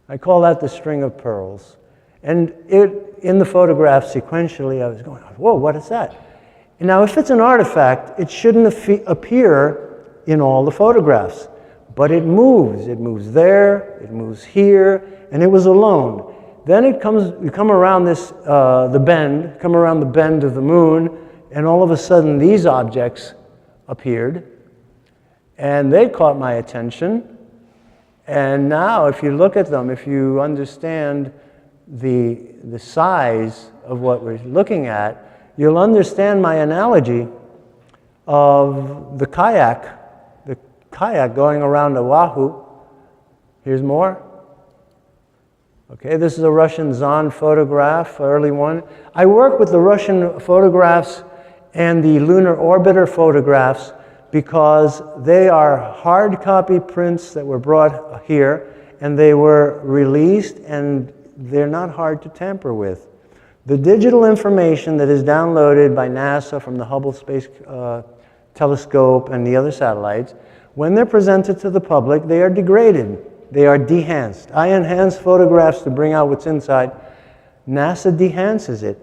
I call that the string of pearls. And in the photograph, sequentially, I was going, whoa, what is that? And now, if it's an artifact, it shouldn't appear in all the photographs. But it moves. It moves there, it moves here, and it was alone. Then you come around the bend of the moon, and all of a sudden, these objects appeared. And they caught my attention. And now, if you look at them, if you understand the size of what we're looking at, you'll understand my analogy of the kayak going around Oahu. Here's more. Okay, this is a Russian Zond photograph, early one. I work with the Russian photographs and the lunar orbiter photographs because they are hard copy prints that were brought here, and they were released, and they're not hard to tamper with. The digital information that is downloaded by NASA from the Hubble Space Telescope and the other satellites, when they're presented to the public, they are degraded. They are dehanced. I enhance photographs to bring out what's inside. NASA dehances it.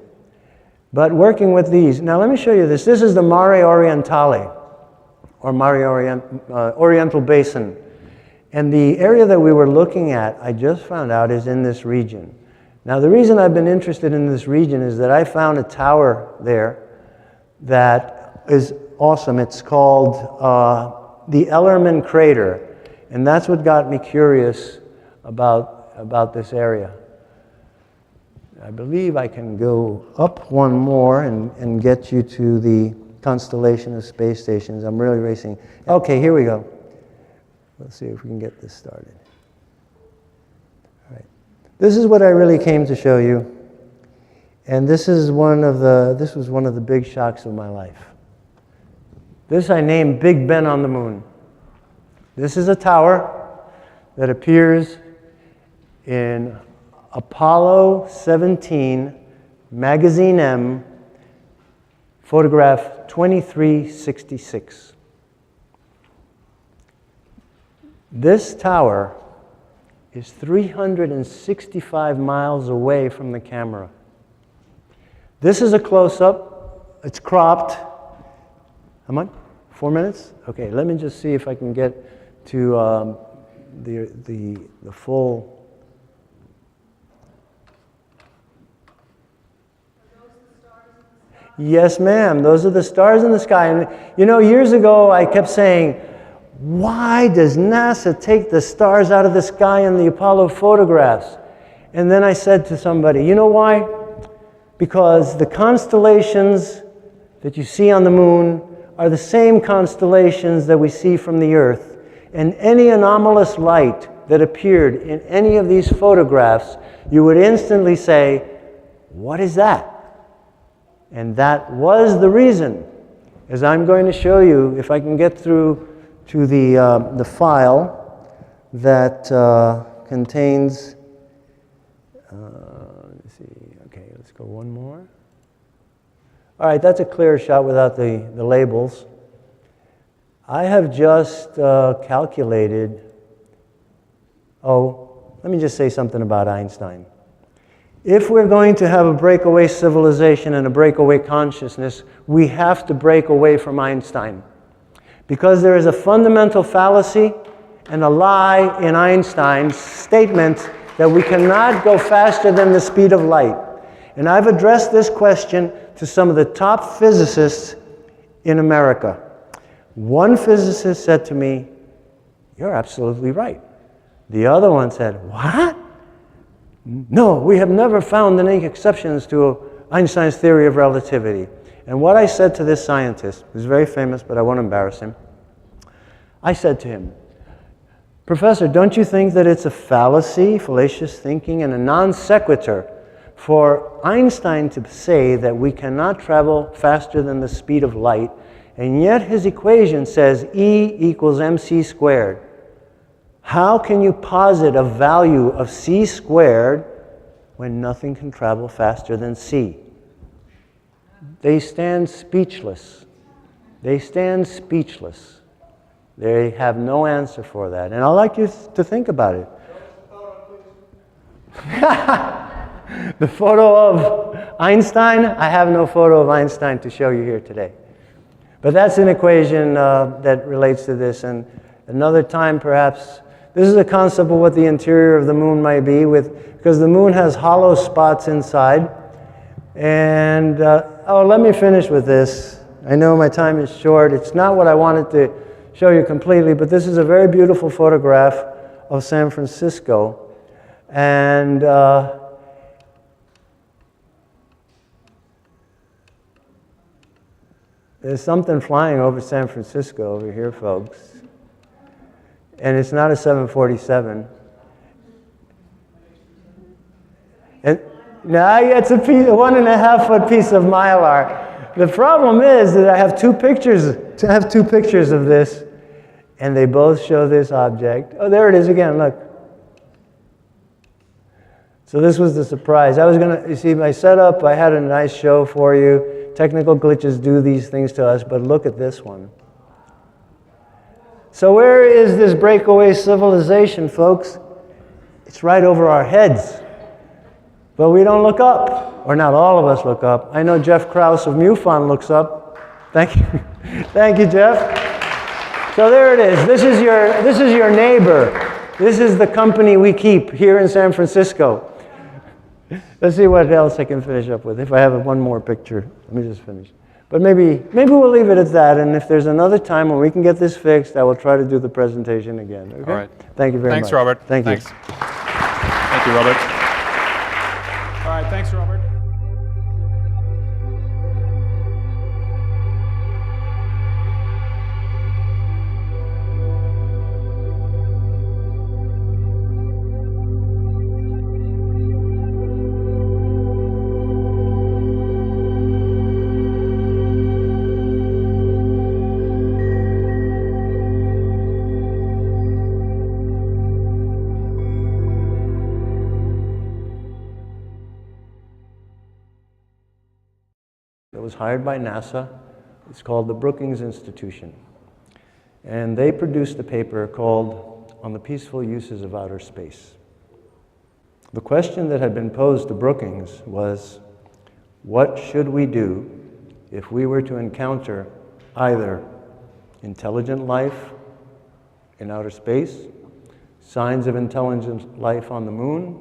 But working with these, now let me show you this. This is the Mare Orientale, or Oriental Basin. And the area that we were looking at, I just found out, is in this region. Now the reason I've been interested in this region is that I found a tower there that is awesome. It's called the Ellerman Crater. And that's what got me curious about this area. I believe I can go up one more and get you to the constellation of space stations. I'm really racing. Okay, here we go. Let's see if we can get this started. All right. This is what I really came to show you. And this was one of the big shocks of my life. This I named Big Ben on the Moon. This is a tower that appears in Apollo 17, Magazine M, photograph 2366. This tower is 365 miles away from the camera. This is a close-up. It's cropped. How much? 4 minutes? Okay, let me just see if I can get to the full. Yes, ma'am. Those are the stars in the sky. And you know, years ago I kept saying, why does NASA take the stars out of the sky in the Apollo photographs? And then I said to somebody, you know why? Because the constellations that you see on the moon are the same constellations that we see from the Earth. And any anomalous light that appeared in any of these photographs, you would instantly say, what is that? And that was the reason, as I'm going to show you, if I can get through to the file that contains, let's see, okay, let's go one more. All right, that's a clear shot without the labels. I have just calculated, let me just say something about Einstein. If we're going to have a breakaway civilization and a breakaway consciousness, we have to break away from Einstein. Because there is a fundamental fallacy and a lie in Einstein's statement that we cannot go faster than the speed of light. And I've addressed this question to some of the top physicists in America. One physicist said to me, you're absolutely right. The other one said, what? No, we have never found any exceptions to Einstein's theory of relativity. And what I said to this scientist, who's very famous, but I won't embarrass him, I said to him, Professor, don't you think that it's a fallacy, fallacious thinking, and a non sequitur for Einstein to say that we cannot travel faster than the speed of light, and yet his equation says E equals mc squared? How can you posit a value of c squared when nothing can travel faster than c? They stand speechless. They stand speechless. They have no answer for that. And I'd like you to think about it. The photo of Einstein? I have no photo of Einstein to show you here today. But that's an equation that relates to this. And another time, perhaps, this is a concept of what the interior of the moon might be, because the moon has hollow spots inside. And, let me finish with this. I know my time is short. It's not what I wanted to show you completely, but this is a very beautiful photograph of San Francisco. And There's something flying over San Francisco over here, folks. And it's not a 747. And, no, it's a 1.5-foot piece of Mylar. The problem is that I have two pictures of this, and they both show this object. Oh, there it is again, look. So this was the surprise. You see, my setup, I had a nice show for you. Technical glitches do these things to us, but look at this one. So where is this breakaway civilization, folks? It's right over our heads. But we don't look up, or not all of us look up. I know Jeff Krause of MUFON looks up. Thank you. Thank you, Jeff. So there it is. This is your neighbor. This is the company we keep here in San Francisco. Let's see what else I can finish up with. If I have one more picture, let me just finish. But maybe we'll leave it at that, and if there's another time when we can get this fixed, I will try to do the presentation again. Okay? All right. Thank you very much. Thanks, Robert. Thank you. Thank you, Robert. All right, thanks, Robert. It was hired by NASA. It's called the Brookings Institution. And they produced a paper called On the Peaceful Uses of Outer Space. The question that had been posed to Brookings was, what should we do if we were to encounter either intelligent life in outer space, signs of intelligent life on the moon,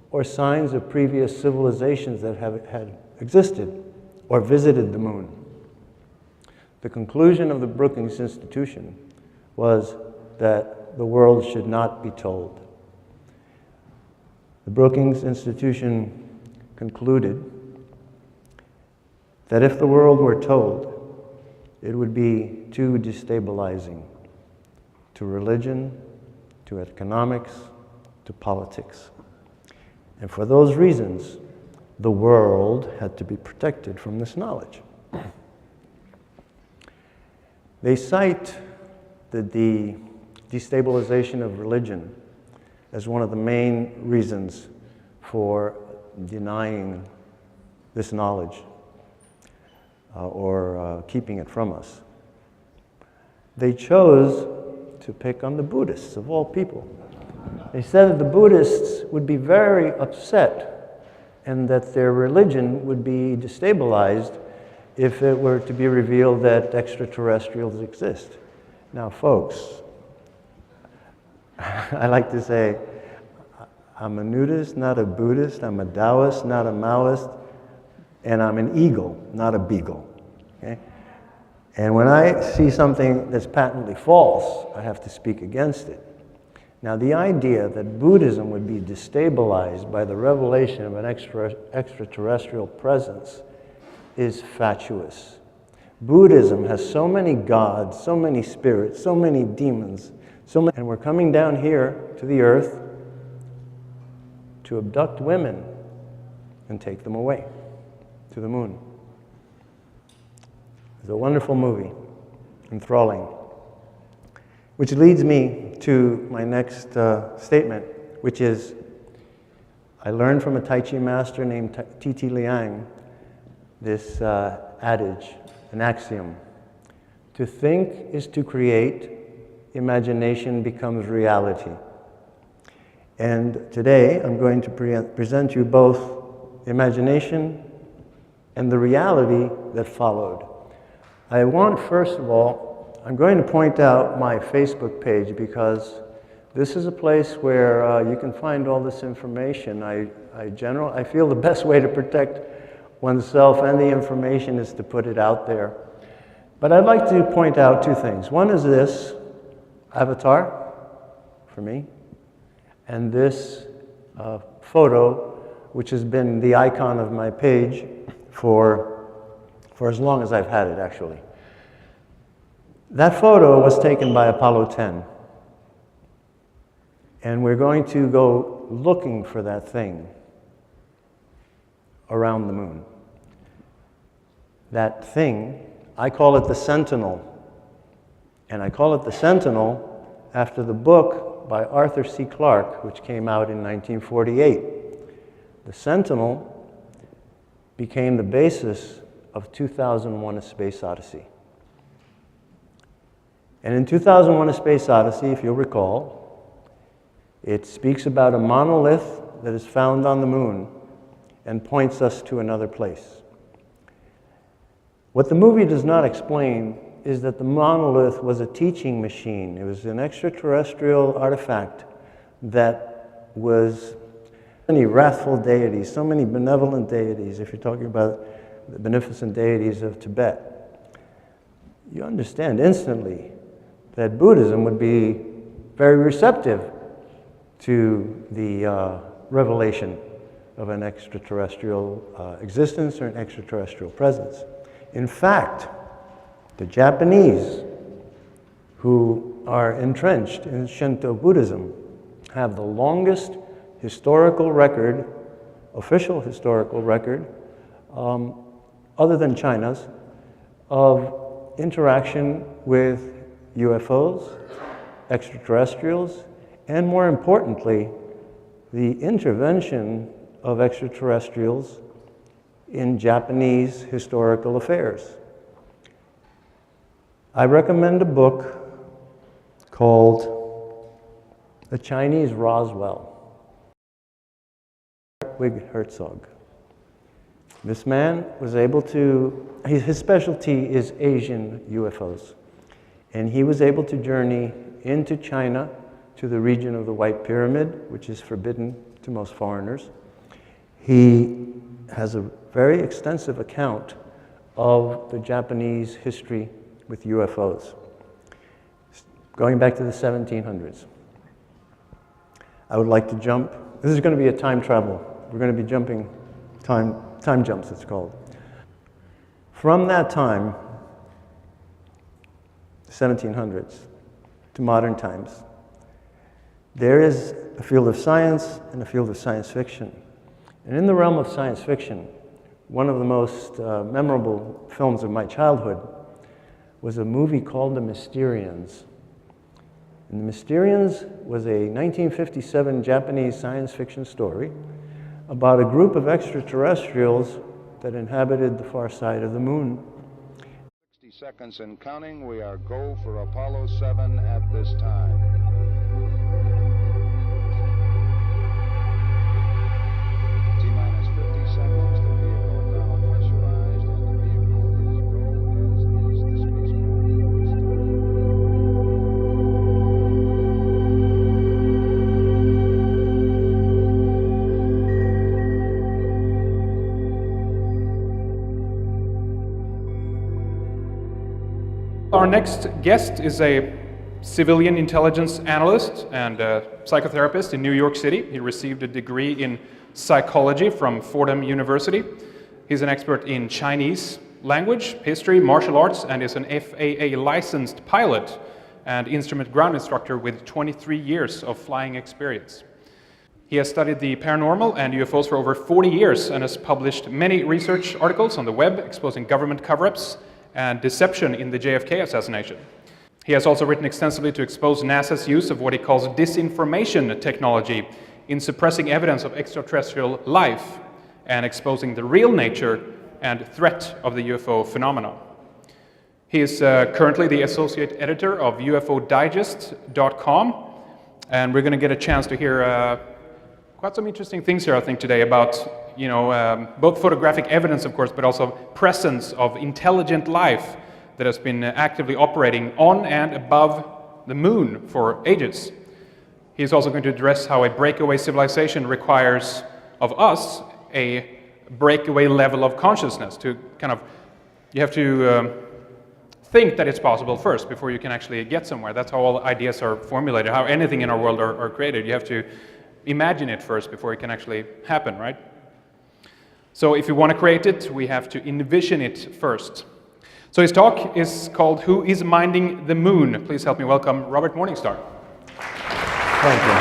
or signs of previous civilizations that had existed or visited the moon? The conclusion of the Brookings Institution was that the world should not be told. The Brookings Institution concluded that if the world were told, it would be too destabilizing to religion, to economics, to politics. And for those reasons, the world had to be protected from this knowledge. They cite the destabilization of religion as one of the main reasons for denying this knowledge or keeping it from us. They chose to pick on the Buddhists, of all people. They said that the Buddhists would be very upset and that their religion would be destabilized if it were to be revealed that extraterrestrials exist. Now, folks, I like to say, I'm a nudist, not a Buddhist. I'm a Taoist, not a Maoist. And I'm an eagle, not a beagle. Okay? And when I see something that's patently false, I have to speak against it. Now, the idea that Buddhism would be destabilized by the revelation of an extraterrestrial presence is fatuous. Buddhism has so many gods, so many spirits, so many demons, and we're coming down here to the earth to abduct women and take them away to the moon. It's a wonderful movie, enthralling. Which leads me to my next statement, which is, I learned from a Tai Chi master named T.T. Liang this adage, an axiom. To think is to create, imagination becomes reality. And today I'm going to present you both imagination and the reality that followed. I want, first of all, I'm going to point out my Facebook page because this is a place where you can find all this information. I feel the best way to protect oneself and the information is to put it out there. But I'd like to point out two things. One is this avatar for me, and this photo, which has been the icon of my page for as long as I've had it, actually. That photo was taken by Apollo 10. And we're going to go looking for that thing around the moon. That thing, I call it the Sentinel. And I call it the Sentinel after the book by Arthur C. Clarke, which came out in 1948. The Sentinel became the basis of 2001: A Space Odyssey. And in 2001: A Space Odyssey, if you'll recall, it speaks about a monolith that is found on the moon and points us to another place. What the movie does not explain is that the monolith was a teaching machine. It was an extraterrestrial artifact that was so many wrathful deities, so many benevolent deities, if you're talking about the beneficent deities of Tibet. You understand instantly that Buddhism would be very receptive to the revelation of an extraterrestrial existence or an extraterrestrial presence. In fact, the Japanese, who are entrenched in Shinto Buddhism, have the longest historical record, official historical record, other than China's, of interaction with UFOs, extraterrestrials, and more importantly, the intervention of extraterrestrials in Japanese historical affairs. I recommend a book called The Chinese Roswell, Ludwig Herzog. This man was able to, his specialty is Asian UFOs, and he was able to journey into China to the region of the White Pyramid, which is forbidden to most foreigners. He has a very extensive account of the Japanese history with UFOs, going back to the 1700s. I would like to jump. This is going to be a time travel. We're going to be jumping time jumps, it's called. From that time, the 1700s, to modern times, there is a field of science and a field of science fiction. And in the realm of science fiction, one of the most memorable films of my childhood was a movie called The Mysterians. And The Mysterians was a 1957 Japanese science fiction story about a group of extraterrestrials that inhabited the far side of the moon. 60 seconds and counting. We are go for Apollo 7 at this time. T-minus 50 seconds. The vehicle now pressurized, and the vehicle is go as is the spacecraft. Our next guest is a civilian intelligence analyst and a psychotherapist in New York City. He received a degree in psychology from Fordham University. He's an expert in Chinese language, history, martial arts, and is an FAA licensed pilot and instrument ground instructor with 23 years of flying experience. He has studied the paranormal and UFOs for over 40 years and has published many research articles on the web exposing government cover-ups and deception in the JFK assassination. He has also written extensively to expose NASA's use of what he calls disinformation technology in suppressing evidence of extraterrestrial life and exposing the real nature and threat of the UFO phenomenon. He is currently the associate editor of UFOdigest.com, and we're going to get a chance to hear quite some interesting things here, I think, today about both photographic evidence, of course, but also presence of intelligent life that has been actively operating on and above the moon for ages. He's also going to address how a breakaway civilization requires of us a breakaway level of consciousness to you have to think that it's possible first before you can actually get somewhere. That's how all ideas are formulated, how anything in our world are created. You have to imagine it first before it can actually happen, right? So if you want to create it, we have to envision it first. So his talk is called Who is Minding the Moon? Please help me welcome Robert Morningstar. Thank you.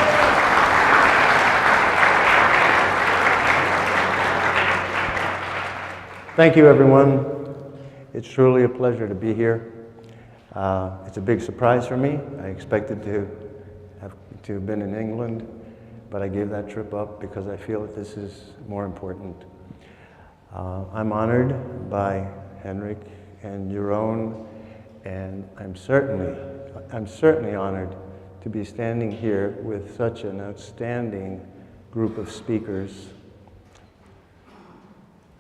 Thank you, everyone. It's truly a pleasure to be here. It's a big surprise for me. I expected to have been in England, but I gave that trip up because I feel that this is more important. I'm honored by Henrik and Jeroen, and I'm certainly honored to be standing here with such an outstanding group of speakers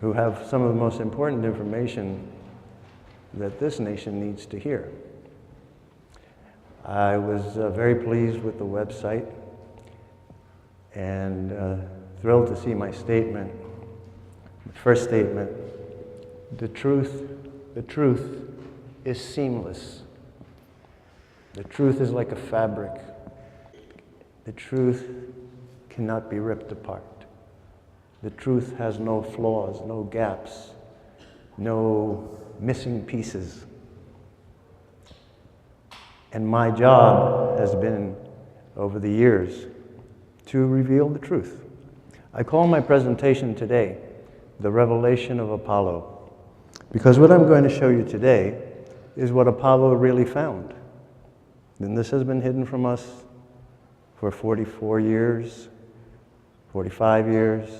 who have some of the most important information that this nation needs to hear. I was very pleased with the website and thrilled to see my statement. The first statement, the truth is seamless. The truth is like a fabric. The truth cannot be ripped apart. The truth has no flaws, no gaps, no missing pieces. And my job has been, over the years, to reveal the truth. I call my presentation today, The Revelation of Apollo, because what I'm going to show you today is what Apollo really found. And this has been hidden from us for 44 years, 45 years.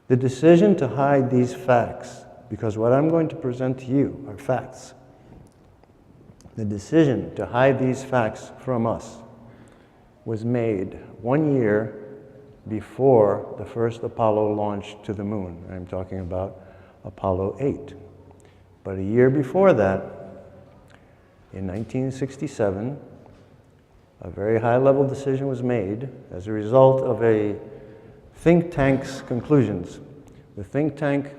The decision to hide these facts, because what I'm going to present to you are facts. The decision to hide these facts from us was made 1 year before the first Apollo launched to the moon. I'm talking about Apollo 8. But a year before that, in 1967, a very high-level decision was made as a result of a think tank's conclusions. The think tank